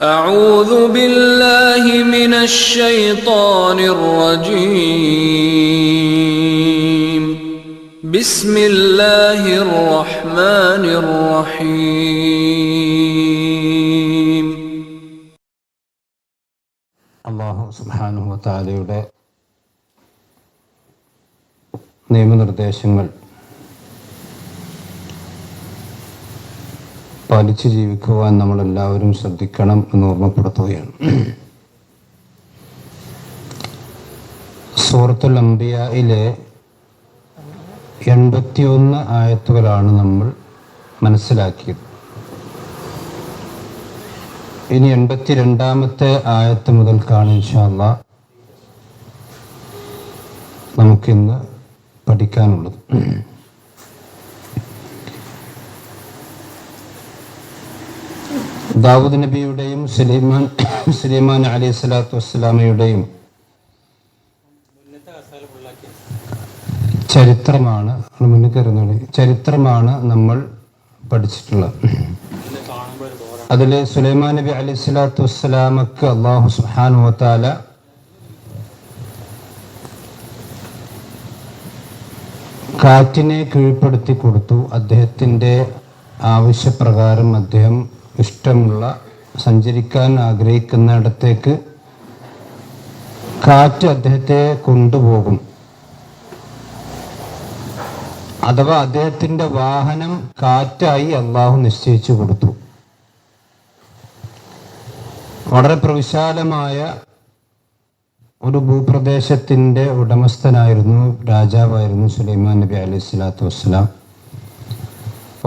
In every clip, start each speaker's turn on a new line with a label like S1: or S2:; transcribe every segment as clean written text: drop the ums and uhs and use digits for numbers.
S1: أعوذ بالله من الشيطان الرجيم. بسم الله الرحمن الرحيم.
S2: അല്ലാഹു സുബ്ഹാനഹു വ തആലയുടെ നിയമനിർദ്ദേശങ്ങൾ പാലിച്ച് ജീവിക്കുവാൻ നമ്മളെല്ലാവരും ശ്രദ്ധിക്കണം എന്ന് ഓർമ്മപ്പെടുത്തുകയാണ്. സൂറത്തുൽ അംബിയായിലെ 81 ആയത്തുകളാണ് നമ്മൾ മനസ്സിലാക്കിയത്. ഇനി 82-ാമത്തെ ആയത്ത് മുതൽക്കാണ് ഇൻഷാ അല്ലാഹ് നമുക്കിന്ന് പഠിക്കാനുള്ളത്. ദാവൂദ് നബിയുടെയും സുലൈമാൻ അലൈഹി സ്വലാത്തു വസ്സലാമയുടെയും ചരിത്രമാണ് നമ്മൾ പഠിച്ചിട്ടുള്ളത്. അതിൽ സുലൈമാൻ നബി അലൈഹി സ്വലാത്തു വസ്സലാമക്ക് അല്ലാഹു സുബ്ഹാനഹു വ തആല കാറ്റിനെ കീഴ്പ്പെടുത്തി കൊടുത്തു. അദ്ദേഹത്തിൻ്റെ ആവശ്യപ്രകാരം അദ്ദേഹം ഇഷ്ടമുള്ള സഞ്ചരിക്കാൻ ആഗ്രഹിക്കുന്ന ഇടത്തേക്ക് കാറ്റ് അദ്ദേഹത്തെ കൊണ്ടുപോകും. അഥവാ അദ്ദേഹത്തിൻ്റെ വാഹനം കാറ്റായി അള്ളാഹു നിശ്ചയിച്ചു കൊടുത്തു. വളരെ പ്രവിശാലമായ ഒരു ഭൂപ്രദേശത്തിൻ്റെ ഉടമസ്ഥനായിരുന്നു, രാജാവായിരുന്നു സുലൈമാൻ നബി അലൈഹി സ്വലാത്തു വസ്സലാം.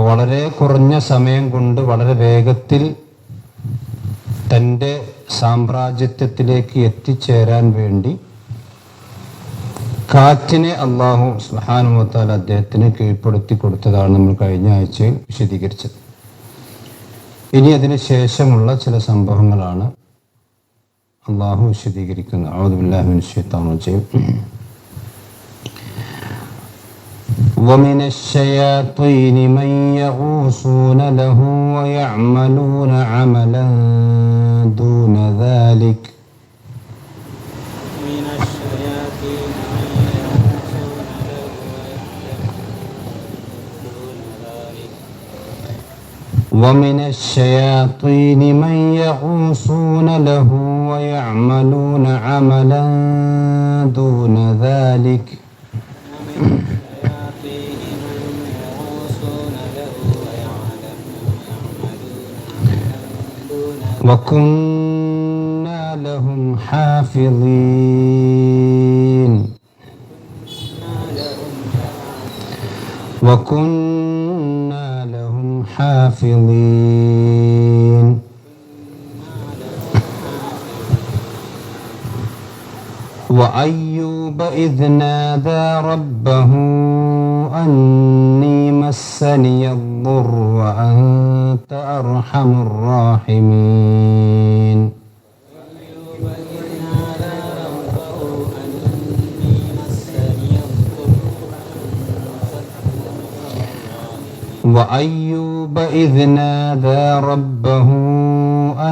S2: വളരെ കുറഞ്ഞ സമയം കൊണ്ട് വളരെ വേഗത്തിൽ തൻ്റെ സാമ്രാജ്യത്വത്തിലേക്ക് എത്തിച്ചേരാൻ വേണ്ടി കാറ്റിനെ അല്ലാഹു സുബ്ഹാനഹു വ തആല അദ്ദേഹത്തിന് കീഴ്പ്പെടുത്തി കൊടുത്തതാണ് നമ്മൾ കഴിഞ്ഞ ആഴ്ചയിൽ വിശദീകരിച്ചത്. ഇനി അതിന് ശേഷമുള്ള ചില സംഭവങ്ങളാണ് അല്ലാഹു വിശദീകരിക്കുന്നത്. അഊദു ബില്ലാഹി മിനശ് ശൈത്വാനിർ റജീം. ومن الشياطين من يغوصون له ويعملون عملا دون ذلك ومن الشياطين من يغوصون له ويعملون عملا دون ذلك وكنا لهم حافظين وأيوب إذ نادى ربه أني مسني الضر وأنت أرحم الراحمين. وأيوب إذ نادى ربه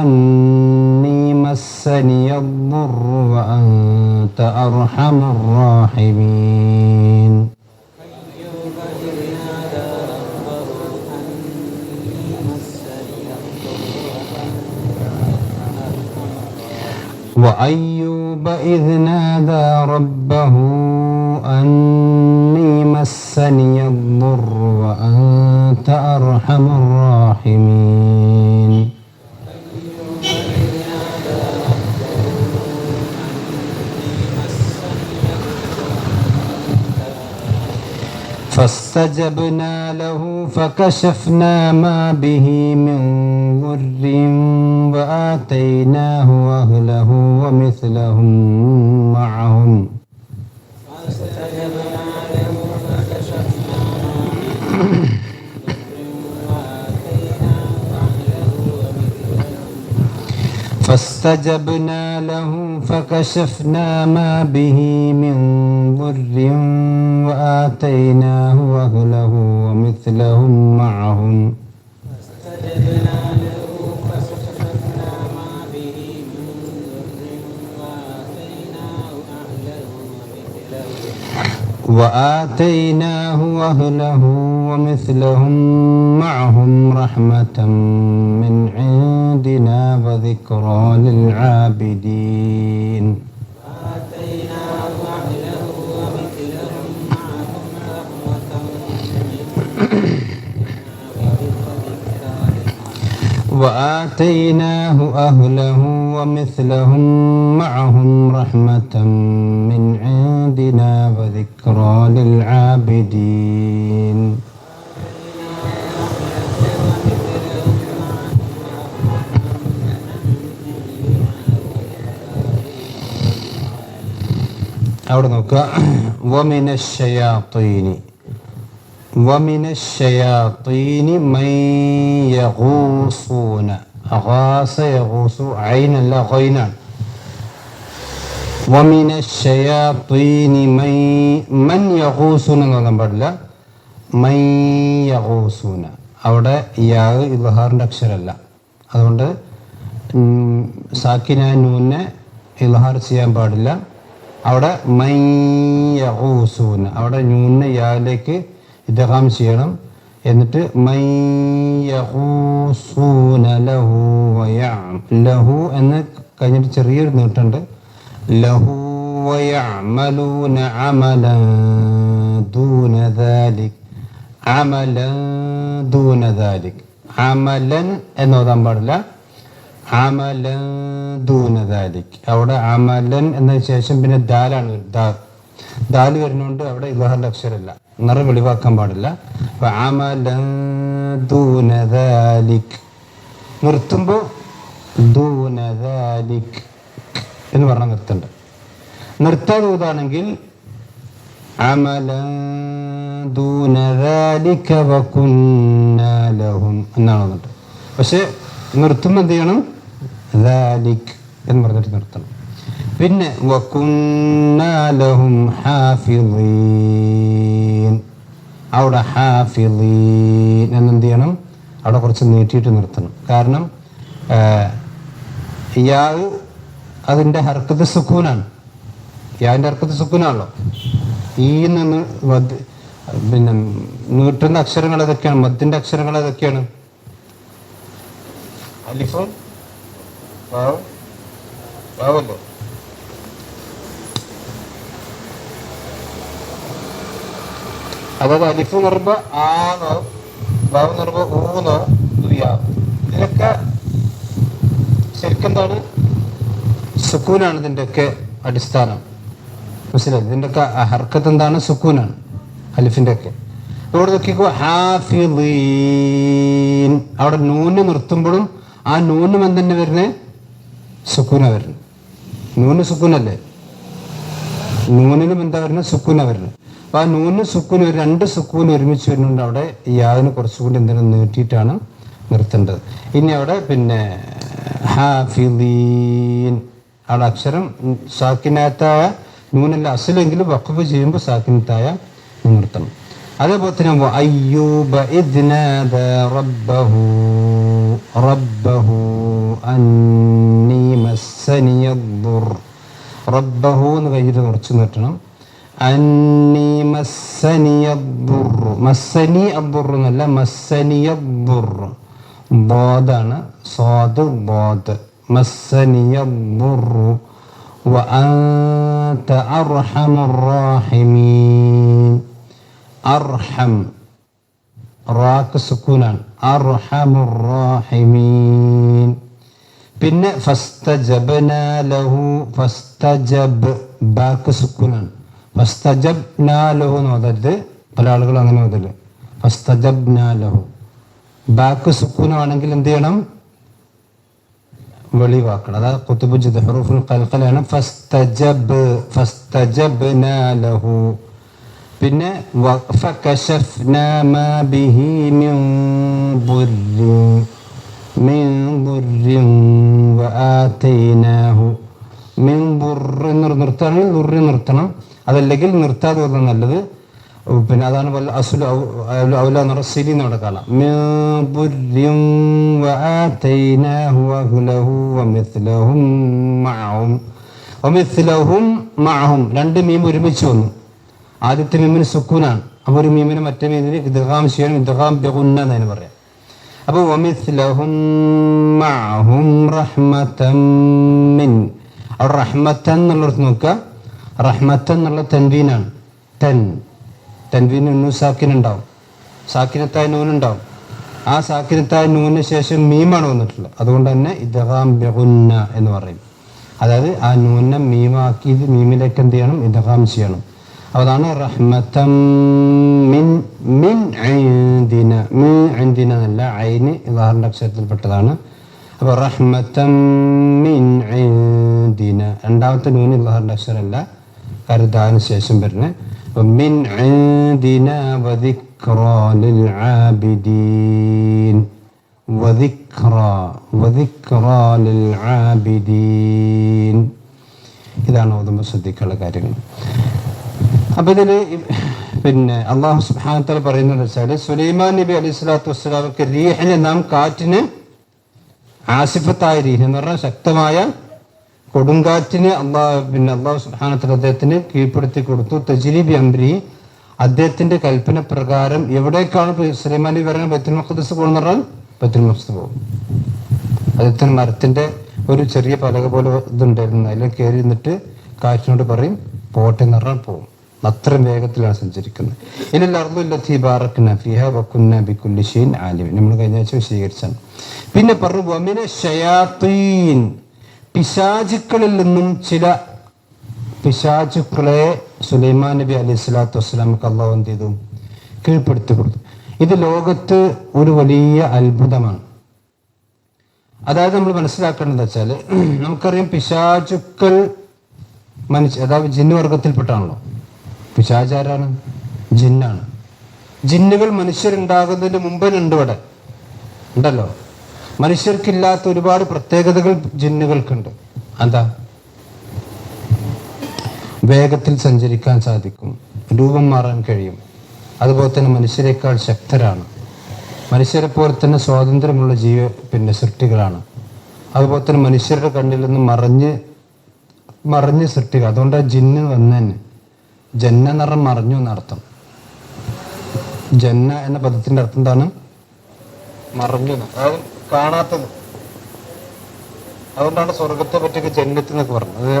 S2: أني مسني الضر وأنت أرحم الراحمين. وأيوب إذ نادى ربه أني مسني الضر وأنت أرحم الراحمين. فاستجبنا له فكشفنا ما به من ضر وآتيناه أهله ومثلهم معهم فاستجبنا له فكشفنا ما به من ضر وآتيناه أهله ومثلهم معهم وآتيناه أهله ومثلهم معهم رحمة من عندنا وذكرى للعابدين. وآتيناه أهله ومثلهم معهم رحمة من عندنا وذكرى للعابدين. അവിടെ നോക്കുക, ومن الشياطين ومن الشياطين من يغوصون. غاص يغوص عين അല്ല ഖൈനാണ്. ومن الشياطين من يغوصون എന്ന് പറയാൻ പാടില്ല, من يغوصون. അവിടെ യാ ഇൽഹാറിൻ്റെ അക്ഷരമല്ല, അതുകൊണ്ട് സാക്കിന നൂനെ ഇൽഹാർ ചെയ്യാൻ പാടില്ല. അവിടെ മൻ യഗൂസൂന, അവിടെ നൂനെ യാലേക്ക് ഇദ്ഗാം ചെയ്യണം. എന്നിട്ട് മൻ യഗൂസൂന ലഹു ലഹു എന്ന് കഴിഞ്ഞിട്ട് ചെറിയൊരു നീട്ടുണ്ട്. ലഹു വയഅമലൂന അമലൻ ദൂന ദാലിക്, അമലൻ ദൂന ദാലിക്. അമലൻ എന്ന് ഓതാൻ പാടില്ല, അമലൻ ദൂന ദാലിക്. അവിടെ അമലൻ എന്നതിന് ശേഷം പിന്നെ ദാലാണ്, ദാല് വരുന്നതുകൊണ്ട് അവിടെ ഇൽഹാറിന്റെ അക്ഷരമില്ല, നിറ വെളിവാക്കാൻ പാടില്ല. അപ്പൊ അമലൻ ദൂന ദാലിക്, നിർത്തുമ്പോൾ ദൂന ദാലിക് എന്ന് പറഞ്ഞാൽ നിർത്തണ്ട്. നിർത്താതെ ഊതാണെങ്കിൽ അമലൻ ദൂന ദാലിക വകുന്നാ ലഹും എന്നാണ് വന്നിട്ട്. പക്ഷെ നിർത്തുമ്പോൾ എന്ത് ചെയ്യണം, ദാലിക് എന്ന് പറഞ്ഞിട്ട് നിർത്തണം. പിന്നെ വകുന്നാ ലഹും ഹാഫിളീൻ, അവിടെ ഹാഫിളീൻ എന്നെന്ത് ചെയ്യണം, അവിടെ കുറച്ച് നീട്ടിയിട്ട് നിർത്തണം. കാരണം യാ അതിൻ്റെ ഹർക്കത്ത് സുക്കൂനാണ്, യാൻ്റെ ഹർക്കത്ത് സുക്കൂനാണല്ലോ. ഈ നിന്ന് പിന്നെ നീട്ടുന്ന അക്ഷരങ്ങൾ ഏതൊക്കെയാണ്, മദ്ദിൻ്റെ അക്ഷരങ്ങൾ ഏതൊക്കെയാണ്? അലിഫും വാവും, വാവല്ലോ. അതായത് അലിഫ് എന്ന് പറയുമ്പോൾ ആന്നോ, വാവ് എന്ന് പറയുമ്പോൾ ഊന്നോ ദുയാവും. ഇതിലൊക്കെ ശരിക്കും എന്താണ്, സുക്കൂനാണ് ഇതിൻ്റെയൊക്കെ അടിസ്ഥാനം. മനസ്സിലായി? ഇതിൻ്റെയൊക്കെ ഹർക്കത്ത് എന്താണ്, സുക്കൂനാണ് അലിഫിൻ്റെ ഒക്കെ. അവിടെ നോക്കിക്കോ, ഹാഫിളീൻ, അവിടെ നൂന് നിർത്തുമ്പോഴും ആ നൂനും എന്തെന്നെ വരുന്നത്, സുക്കൂനാ വരുന്നത്. നൂന് സുക്കൂനല്ലേ, നൂനിനും എന്താ വരുന്നത്, സുക്കൂനാ വരുന്നത്. അപ്പൊ ആ നൂന് സുക്കൂന്, രണ്ട് സുക്കൂന് ഒരുമിച്ച് വരുന്നുണ്ട്. അവിടെ യാതിന് കുറച്ചുകൂടി എന്തെങ്കിലും നീട്ടിയിട്ടാണ് നിർത്തേണ്ടത്. ഇനി അവിടെ പിന്നെ ഹാഫിളീൻ, അവിടെ അക്ഷരം സാക്കിനത്തായ നൂനല്ല അസലെങ്കിലും വഖഫ് ചെയ്യുമ്പോൾ സാക്കിനത്തായ നിർത്തണം. അതേപോലെ തന്നെ അയ്യൂബ ഇദ് നാദാ റബ്ബഹു റബ്ബഹു അന്നീ മസ്സനിയദ്ദുർ, റബ്ബഹു എന്ന് കഴിഞ്ഞിട്ട് കുറച്ച് നിർത്തണം. അന്നീ മസ്സനിയദ്ദുർ, മസ്സനി അദ്ദുർ എന്നല്ല, മസ്സനിയദ്ദുർ, ബോദാണ്, സ്വാദ് ബോദ്, മസ്സനിയദ്ദുർ വഅൻത അർഹമുർ റാഹിമീൻ. അർഹം റാക്ക് സുക്കൂനാണ്, അർഹമുർ റാഹിമീൻ. പിന്നെ ഫസ്തജബ്നാ ലഹു, ഫസ്തജബ് ബാക്ക് സുക്കൂനാണ്, ഫസ്തജബ്നാ ലഹു എന്ന് ഓതരുത്, പല ആളുകളും അങ്ങനെ ഓതല്. ഫസ്തജബ്നാ ലഹു ബാക്ക് സുക്കൂനാണെങ്കിൽ എന്ത് ചെയ്യണം, വെളിവാക്കണം. അതായത് ഖുതുബുജ്ദ് ഹുറൂഫുൽ ഖൽഖലാണ്. ഫസ്തജബ്, ഫസ്തജബ്നാ ലഹു. പിന്നെ ഫകശഫ്നാ മാ ബിഹി മിൻ ദുർരിൻ വആതൈനാഹു മിൻ ദുർരി നിർത്തണമെങ്കിൽ ദുർരി നിർത്തണം, അതല്ലെങ്കിൽ നിർത്താതെ വരുന്നത് നല്ലത്. പിന്നെ അതാണ് ഔല നറസിലി എന്നവിടെ കാണാം. മിൻ ദുർരിൻ വആതൈനാഹു അഹ്ലഹു വമിത്ലഹും മഅഹും, വമിത്ലഹും മഅഹും രണ്ട് മീം ഒരുമിച്ച് വന്നു. ആദ്യത്തെ മീമിന് സുക്കൂനാണ്. അപ്പോൾ ഒരു മീമിന് മറ്റേ മീമിന് ഇദ്ഗാം ചെയ്യണം. ഇദ്ഗാം ബിഗുന്ന എന്നതിന് പറയാം. അപ്പോൾ വമിസ്ലഹും മഅഹും റഹ്മതൻ മിൻ, അവിടെ റഹ്മത്തൻ എന്നുള്ളത് നോക്കുക. റഹ്മത്തൻ എന്നുള്ള തൻവീനാണ്. തൻവീന് നൂൻ സാക്കിൻ ഉണ്ടാവും, സാക്കിനത്തായ നൂനുണ്ടാവും. ആ സാക്കിനത്തായ നൂനിന് ശേഷം മീമാണ് വന്നിട്ടുള്ളത്. അതുകൊണ്ട് തന്നെ ഇദ്ഗാം ബിഗുന്ന എന്ന് പറയും. അതായത് ആ നൂനെ മീമാക്കി മീമിലേക്ക് എന്ത് ചെയ്യണം? ഇദ്ഗാം ചെയ്യണം. അതാണ് റഹ്മതൻ മിൻ ഇൻദിന. മിൻ ഇൻദിന എന്നല്ല, ഐന് ഇദ്ഹാറിന്റെ അക്ഷരത്തിൽപ്പെട്ടതാണ്. അപ്പോൾ റഹ്മതൻ മിൻ ഇൻദിന, രണ്ടാമത്തെ നൂന് ഇദ്ഹാറിന്റെ അക്ഷരമല്ല, കരുതാന് ശേഷം വരുന്നത്. മിൻ ഇൻദിന വദിക്റാ ലിൽ ആബിദീൻ, വദിക്റാ ലിൽ ആബിദീൻ. ഇതാണ് ഓതുമ്പോൾ ശ്രദ്ധിക്കാനുള്ള കാര്യങ്ങൾ. അപ്പൊ ഇതില് പിന്നെ അള്ളാഹു സുബ്ഹാനഹു വ തആല പറയുന്നത് വെച്ചാൽ സുലൈമാൻ നബി അലൈഹി സ്വലാത്തു വസ്സലാമക്ക് റീഹിനെ നാം കാറ്റിന് ആസിഫത്തായ റീഹ് എന്ന് പറഞ്ഞാൽ ശക്തമായ കൊടുങ്കാറ്റിന് അള്ളാഹു സുബ്ഹാനഹു വ തആല അദ്ദേഹത്തിന് കീഴ്പ്പെടുത്തി കൊടുത്തു. തജ്രീബി അംരി, അദ്ദേഹത്തിന്റെ കൽപ്പന പ്രകാരം എവിടേക്കാണ് സുലൈമാൻ നബി പറയുന്നത്? ബൈത്തുൽ മഖ്ദിസ് പോകുന്ന പറഞ്ഞാൽ ബൈത്തുൽ മഖ്ദിസ് പോകും. അദ്ദേഹത്തിന് മരത്തിന്റെ ഒരു ചെറിയ പലക പോലെ ഇതുണ്ടായിരുന്നു, അതിൽ കയറി നിന്നിട്ട് കാറ്റിനോട് പറയും പോട്ടെ എന്ന് പറഞ്ഞാൽ പോകും. അത്രയും വേഗത്തിലാണ് സഞ്ചരിക്കുന്നത്. നമ്മൾ കഴിഞ്ഞ ആഴ്ച വിശദീകരിച്ചാണ്. പിന്നെ പറഞ്ഞു വമിന ശയാത്തീൻ, പിശാചുക്കളിൽ നിന്നും ചില പിശാചുക്കളെ സുലൈമാൻ നബി അലൈഹി സ്വലാത്തു വസ്സലാമക്ക് അള്ളാഹു എന്ത് ചെയ്തു? കീഴ്പ്പെടുത്തി കൊടുത്തു. ഇത് ലോകത്ത് ഒരു വലിയ അത്ഭുതമാണ്. അതായത് നമ്മൾ മനസ്സിലാക്കേണ്ടത് വെച്ചാൽ, നമുക്കറിയാം പിശാചുക്കൾ അതായത് ജിന്ന് വർഗത്തിൽപ്പെട്ടാണല്ലോ. പിശാചാരാണ്? ജിന്നാണ്. ജിന്നുകൾ മനുഷ്യരുണ്ടാകുന്നതിന് മുമ്പിലുണ്ട്, ഇവിടെ ഉണ്ടല്ലോ. മനുഷ്യർക്കില്ലാത്ത ഒരുപാട് പ്രത്യേകതകൾ ജിന്നുകൾക്കുണ്ട്. എന്താ? വേഗത്തിൽ സഞ്ചരിക്കാൻ സാധിക്കും, രൂപം മാറാൻ കഴിയും, അതുപോലെ തന്നെ മനുഷ്യരെക്കാൾ ശക്തരാണ്, മനുഷ്യരെ പോലെ തന്നെ സ്വാതന്ത്ര്യമുള്ള സൃഷ്ടികളാണ്. അതുപോലെ തന്നെ മനുഷ്യരുടെ കണ്ണിൽ നിന്ന് മറിഞ്ഞ് സൃഷ്ടികൾ. അതുകൊണ്ട് ജിന്ന് വന്നതന്നെ ജന്ന എന്ന് പറഞ്ഞാൽ മറഞ്ഞു എന്നർത്ഥം. ജന്ന എന്ന പദത്തിന്റെ അർത്ഥം എന്താണ്? മറഞ്ഞു, അതായത് കാണാത്തത്. അതുകൊണ്ടാണ് സ്വർഗത്തെ പറ്റിയൊക്കെ ജന്നത്ത് എന്നൊക്കെ പറഞ്ഞത്. അത്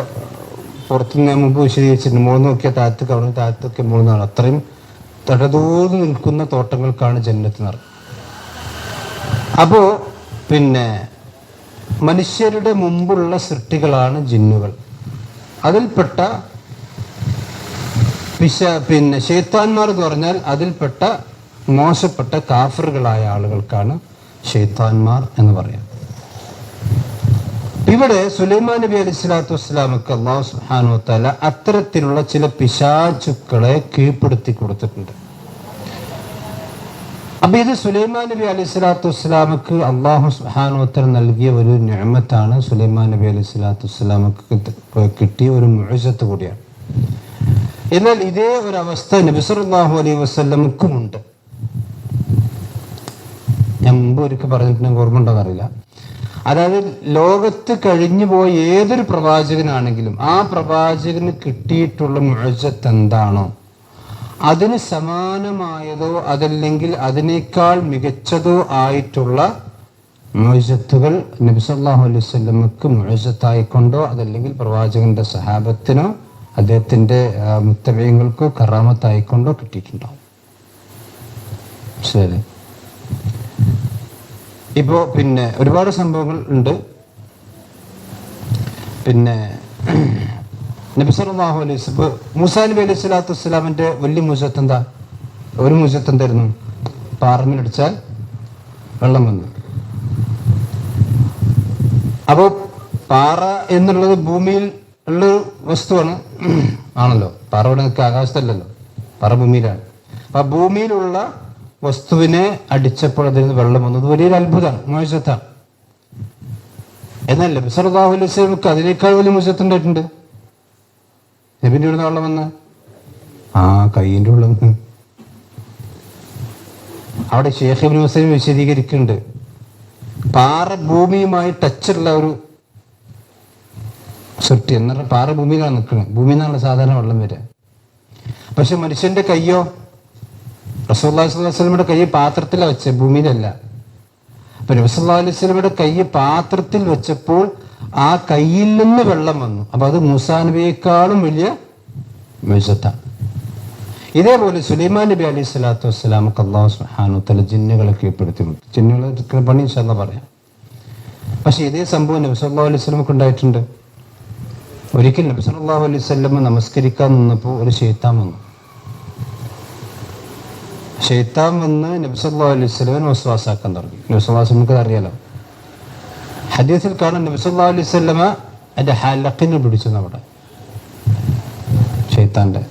S2: പുറത്ത് ഞാൻ മുമ്പ് വിശദീകരിച്ചിട്ടുണ്ട്. മുകളിൽ നോക്കിയാൽ താഴത്തേക്ക്, അവിടെ താഴത്തേക്ക് മുകളിലാണ്. അത്രയും തടതൂർന്ന് നിൽക്കുന്ന തോട്ടങ്ങൾക്കാണ് ജന്നത്ത് എന്ന് പറയുന്നത്. അപ്പോ മനുഷ്യരുടെ മുമ്പുള്ള സൃഷ്ടികളാണ് ജിന്നുകൾ. അതിൽപ്പെട്ട ശൈത്താന്മാർ എന്ന് പറഞ്ഞാൽ അതിൽപ്പെട്ട മോശപ്പെട്ട കാഫറുകളായ ആളുകൾക്കാണ് ശൈത്താന്മാർ എന്ന് പറയാം. ഇവിടെ സുലൈമാൻ നബി അലൈഹി സ്വലാത്തു വസ്സലാമക്ക് അല്ലാഹു സുബ്ഹാനഹു വ തആല അത്തരത്തിലുള്ള ചില പിശാചുക്കളെ കീഴ്പ്പെടുത്തി കൊടുത്തിട്ടുണ്ട്. അപ്പൊ ഇത് സുലൈമാൻ നബി അലൈഹി സ്വലാത്തു വസ്സലാമക്ക് അല്ലാഹു സുബ്ഹാനഹു വ തആല നൽകിയ ഒരു നിഅമത്താണ്. സുലൈമാൻ നബി അലൈഹി സ്വലാത്തു വസ്സലാമക്ക് കിട്ടിയ ഒരു മുഅ്ജിസത്ത് കൂടിയാണ്. എന്നാൽ ഇതേ ഒരു അവസ്ഥ നബി സല്ലല്ലാഹു അലൈഹി വസല്ലമക്കും ഉണ്ട്. ഞാൻ മുമ്പ് ഒരിക്കൽ പറഞ്ഞിട്ടുണ്ടെങ്കിൽ ഓർമ്മ ഉണ്ടോന്ന് അറിയില്ല. അതായത് ലോകത്ത് കഴിഞ്ഞു പോയ ഏതൊരു പ്രവാചകനാണെങ്കിലും ആ പ്രവാചകന് കിട്ടിയിട്ടുള്ള മുഅ്ജിസത്ത് എന്താണോ അതിന് സമാനമായതോ അതല്ലെങ്കിൽ അതിനേക്കാൾ മികച്ചതോ ആയിട്ടുള്ള മുഅ്ജിസത്തുകൾ നബി സല്ലല്ലാഹു അലൈഹി വസല്ലമക്ക് മുഅ്ജിസത്തായിക്കൊണ്ടോ അതല്ലെങ്കിൽ പ്രവാചകന്റെ സഹാബത്തിനോ അദ്ദേഹത്തിന്റെ മുത്തബഈങ്ങൾക്കോ കറാമത്തായിക്കൊണ്ടോ കിട്ടിയിട്ടുണ്ടാവും. ശരി. ഇപ്പോ ഒരുപാട് സംഭവങ്ങൾ ഉണ്ട്. നബി സല്ലല്ലാഹു അലൈഹി വസല്ലം മൂസാ നബി അലൈഹി സ്വലാത്തു വസ്സലാമിന്റെ വലിയ മുഅ്ജിസത്ത് എന്താ? ഒരു മുഅ്ജിസത്ത് എന്തായിരുന്നു? പാറമേലടിച്ചാൽ വെള്ളം വന്നു. അപ്പോ പാറ എന്നുള്ളത് ഭൂമിയിൽ ഉള്ള വസ്തുവാണ് ആണല്ലോ. പാറ ഇവിടെ ആകാശത്തല്ലല്ലോ, പാറ ഭൂമിയിലാണ്. അപ്പൊ ഭൂമിയിലുള്ള വസ്തുവിനെ അടിച്ചപ്പോൾ അതിൽ നിന്ന് വെള്ളം വന്നത് വലിയൊരു അത്ഭുതമാണ്, മുഅ്ജിസത്താണ്. എന്നാൽ നബി സല്ലല്ലാഹു അലൈഹി വസല്ലമക്ക് അതിനേക്കാൾ വലിയ മുഅ്ജിസത്ത് ഉണ്ടായിട്ടുണ്ട്. നബിന്റെ ഉള്ളിൽ വെള്ളം വന്ന് കയ്യിന്റെ ഉള്ളിൽ നിന്ന്. അവിടെ ശൈഖ് ഇബ്നു ഉസൈമീൻ വിശദീകരിക്കുന്നുണ്ട്, പാറ ഭൂമിയുമായി ടച്ചുള്ള ഒരു സൃഷ്ടി എന്ന് പറഞ്ഞാൽ പാറ ഭൂമിയിലാണ് നിൽക്കുന്നത്. ഭൂമിയിൽ നിന്നാണ് സാധാരണ വെള്ളം വരിക. പക്ഷെ മനുഷ്യന്റെ കയ്യോ, റസൂലുള്ളാഹി സ്വല്ലല്ലാഹു അലൈഹി വസല്ലമയുടെ കൈ പാത്രത്തിലാണ് വെച്ചത്, ഭൂമിയിലല്ല. അപ്പൊ നബി സല്ലല്ലാഹു അലൈഹി വസല്ലമയുടെ കൈ പാത്രത്തിൽ വെച്ചപ്പോൾ ആ കയ്യിൽ നിന്ന് വെള്ളം വന്നു. അപ്പൊ അത് മൂസാ നബിയേക്കാളും വലിയ മിഴ്സത്താണ്. ഇതേപോലെ സുലൈമാൻ നബി അലൈഹി സ്വലാത്തു വസ്സലാമക്ക് അല്ലാഹു സുബ്ഹാനഹു വ തആല ജിന്നുകളെ കീഴ്പ്പെടുത്തി കൊടുത്തു. ജിന്നുകളെ പണി ഇൻഷാ അല്ലാഹ് പറയാം. പക്ഷെ ഇതേ സംഭവം നബി സല്ലല്ലാഹു അലൈഹി വസല്ലമക്ക് ഉണ്ടായിട്ടുണ്ട്. ഒരിക്കൽ നബി സല്ലല്ലാഹു അലൈഹി വസല്ലം നമസ്കരിക്കാൻ നിന്നപ്പോൾ ഒരു ശൈത്താൻ വന്നു. ശൈത്താൻ വന്ന് നബി സല്ലല്ലാഹു അലൈഹി വസല്ലം വസ്വാസാക്കാൻ തുടങ്ങി. നബി സല്ലല്ലാഹു അലൈഹി വസല്ലം അറിയാലോ, ഹദീസിൽ കാണാൻ നബി സല്ലല്ലാഹു അലൈഹി വസല്ലം അതിന്റെ ഹലക്കിനെ പിടിച്ചു. നമ്മുടെ ശൈത്താന്റെ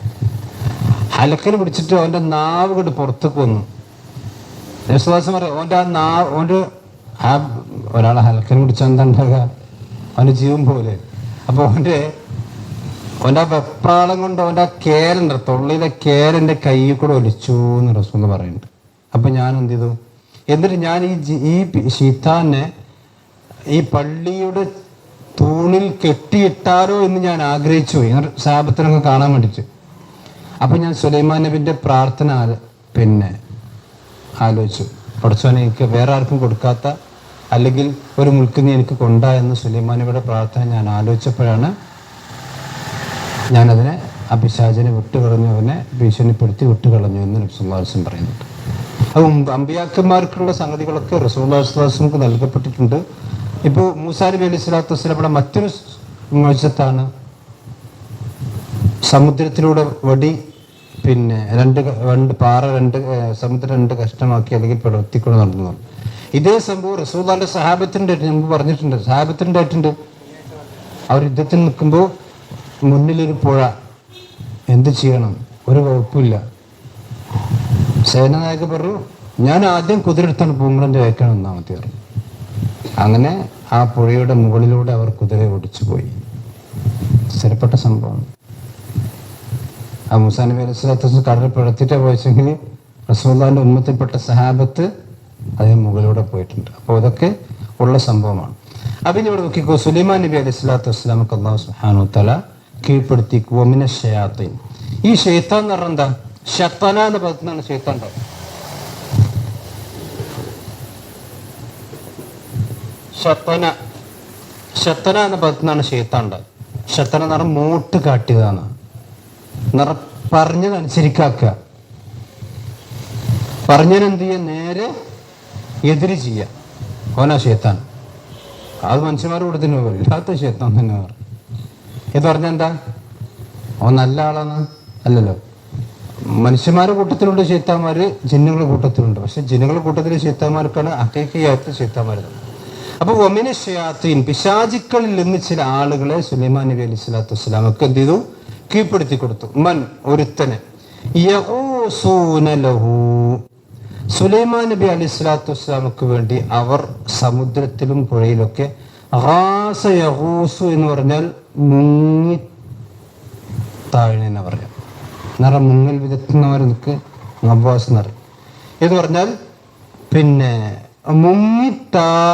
S2: ഹലക്കിന് പിടിച്ചിട്ട് അവന്റെ നാവ് കൊണ്ട് പുറത്തേക്ക് വന്നു. നബി സല്ലല്ലാഹു അലൈഹി വസല്ലം പറയാം, ഓന്റെ ആ നാവ്, ഓന്റെ ആ ഒരാളെ ഹലക്കിന് പിടിച്ചാൽ എന്താ ഉണ്ടാകുക? അവന്റെ ജീവൻ പോലെ. അപ്പൊ ഓന്റെ ആ വെപ്രാളം കൊണ്ട് അവന്റെ ആ കേലുണ്ട്, തൊള്ളിയിലെ കേലെന്റെ കയ്യിൽ കൂടെ ഒലിച്ചു എന്ന് റസൂൽ പറയുന്നുണ്ട്. അപ്പൊ ഞാൻ എന്ത് ചെയ്തു? എന്നിട്ട് ഞാൻ ഈ ശൈത്താനെ ഈ പള്ളിയുടെ തൂണിൽ കെട്ടിയിട്ടാലോ എന്ന് ഞാൻ ആഗ്രഹിച്ചു പോയി, സഹാബത്തിനൊക്കെ കാണാൻ വേണ്ടിയിട്ട്. അപ്പൊ ഞാൻ സുലൈമാൻ നബിന്റെ പ്രാർത്ഥന ആലോചിച്ചു. പഠിച്ചോനെ, എനിക്ക് വേറെ ആർക്കും കൊടുക്കാത്ത അല്ലെങ്കിൽ ഒരു മുൽക്ക് നീ എനിക്ക് കൊണ്ടാ എന്ന് സുലൈമാൻ നബിയുടെ പ്രാർത്ഥന ഞാൻ ആലോചിച്ചപ്പോഴാണ് ഞാനതിനെ ആ പിശാചിനെ വിട്ടുകളഞ്ഞു, അവനെ ഭീഷണിപ്പെടുത്തി വിട്ടുകളഞ്ഞു എന്ന് നബി സല്ലല്ലാഹു അലൈഹി വസല്ലം പറയുന്നുണ്ട്. അത് അമ്പിയാക്കന്മാർക്കുള്ള സംഗതികളൊക്കെ റസൂലുള്ളാഹി സ്വല്ലല്ലാഹു അലൈഹി വസല്ലം നൽകപ്പെട്ടിട്ടുണ്ട്. ഇപ്പോൾ മൂസാ നബി അലൈഹി സ്വലാത്തു വസ്സലാമയുടെ മറ്റൊരു മോചത്താണ് സമുദ്രത്തിലൂടെ വടി രണ്ട് പാറ സമുദ്രം രണ്ട് കഷ്ണമാക്കി അല്ലെങ്കിൽ പ്രവർത്തിക്കൊണ്ട് നടന്നു. ഇതേ സംഭവം റസൂലുള്ളാഹിന്റെ സഹാബത്തിന്റെ മുമ്പ് പറഞ്ഞിട്ടുണ്ട്. സഹാബത്തിൻ്റെ അവർ യുദ്ധത്തിൽ നിൽക്കുമ്പോൾ മുന്നിലൊരു പുഴ, എന്ത് ചെയ്യണം? ഒരു കുഴപ്പമില്ല. സേനാനായകൻ പറഞ്ഞു, ഞാൻ ആദ്യം കുതിരെടുത്താണ് പൂങ്കളന്റെ വേക്കാണ് ഒന്നാമത്തെ പറഞ്ഞു. അങ്ങനെ ആ പുഴയുടെ മുകളിലൂടെ അവർ കുതിര ഓടിച്ചു പോയി. സ്ഥിരപ്പെട്ട സംഭവം. ആ മൂസാ നബി അലൈഹി സ്വലാത്തു വസ്സലാം കടലിൽ പിഴത്തിട്ട് പോയെങ്കിൽ റസൂലുള്ളാഹിന്റെ ഉമ്മത്തിൽപ്പെട്ട സഹാബത്ത് അതിന് മുകളിലൂടെ പോയിട്ടുണ്ട്. അപ്പോൾ ഇതൊക്കെ ഉള്ള സംഭവമാണ്. അപ്പം ഇവിടെ നോക്കിക്കോ, സുലൈമാൻ നബി അലൈഹി സ്വലാത്തു വസ്സലാമക്ക് അല്ലാഹു സുബ്ഹാനഹു വ തആല കീഴ്പ്പെടുത്തി. വമിന ശയാത്തീൻ. ഈ ശൈത്താൻ എന്ന് പറഞ്ഞാൽ എന്താ? ശത്തന എന്ന പദത്തിനാണ് ശൈത്താൻ ഉണ്ടാവും. ശത്തന എന്ന പദത്തിനാണ് ശൈത്താൻ ഉണ്ടാവും. ശത്തന എന്ന് പറഞ്ഞാൽ മൂട്ട് കാട്ടിയതാണ്, പറഞ്ഞതനുസരിക്കാക്കുക, പറഞ്ഞതിനെന്ത് ചെയ്യുക, നേരെ എതിര് ചെയ്യുക. ഓനാ ശൈത്താൻ. അത് മനുഷ്യന്മാർ കൊടുത്തിന് ഇല്ലാത്ത ശൈത്താൻ തന്നെ പറഞ്ഞു. ഇത് പറഞ്ഞാൽ എന്താ? അവൻ നല്ല ആളാണ്? അല്ലല്ലോ. മനുഷ്യന്മാരുടെ കൂട്ടത്തിലുണ്ട് ശൈത്താന്മാര്, ജിന്നുകളുടെ കൂട്ടത്തിലുണ്ട്. പക്ഷെ ജിന്നുകളുടെ കൂട്ടത്തിലെ ശൈത്താന്മാർക്കാണ് ഹഖീഖിയായിട്ട് ശൈത്താന്മാർ. അപ്പൊ വമിന ശയാത്തീൻ, പിശാചുക്കളിൽ നിന്ന് ചില ആളുകളെ സുലൈമാൻ നബി അലൈഹി സ്വലാത്തു വസ്സലാമക്ക് എന്ത് ചെയ്തു? കീഴ്പ്പെടുത്തി കൊടുത്തു. മൻ, ഒരുത്തനെ. യഊസൂന ലഹു, സുലൈമാൻ നബി അലൈഹി സ്വലാത്തു വസ്സലാമക്ക് വേണ്ടി അവർ സമുദ്രത്തിലും പുഴയിലൊക്കെ റാസ യഊസു എന്ന് പറഞ്ഞാൽ മുങ്ങി താഴ്ന്ന പറയാം. നിറ മുങ്ങൽ വിധത്തുന്നവർക്ക് നവാസ് എന്ന് പറയും. ഇത് പറഞ്ഞാൽ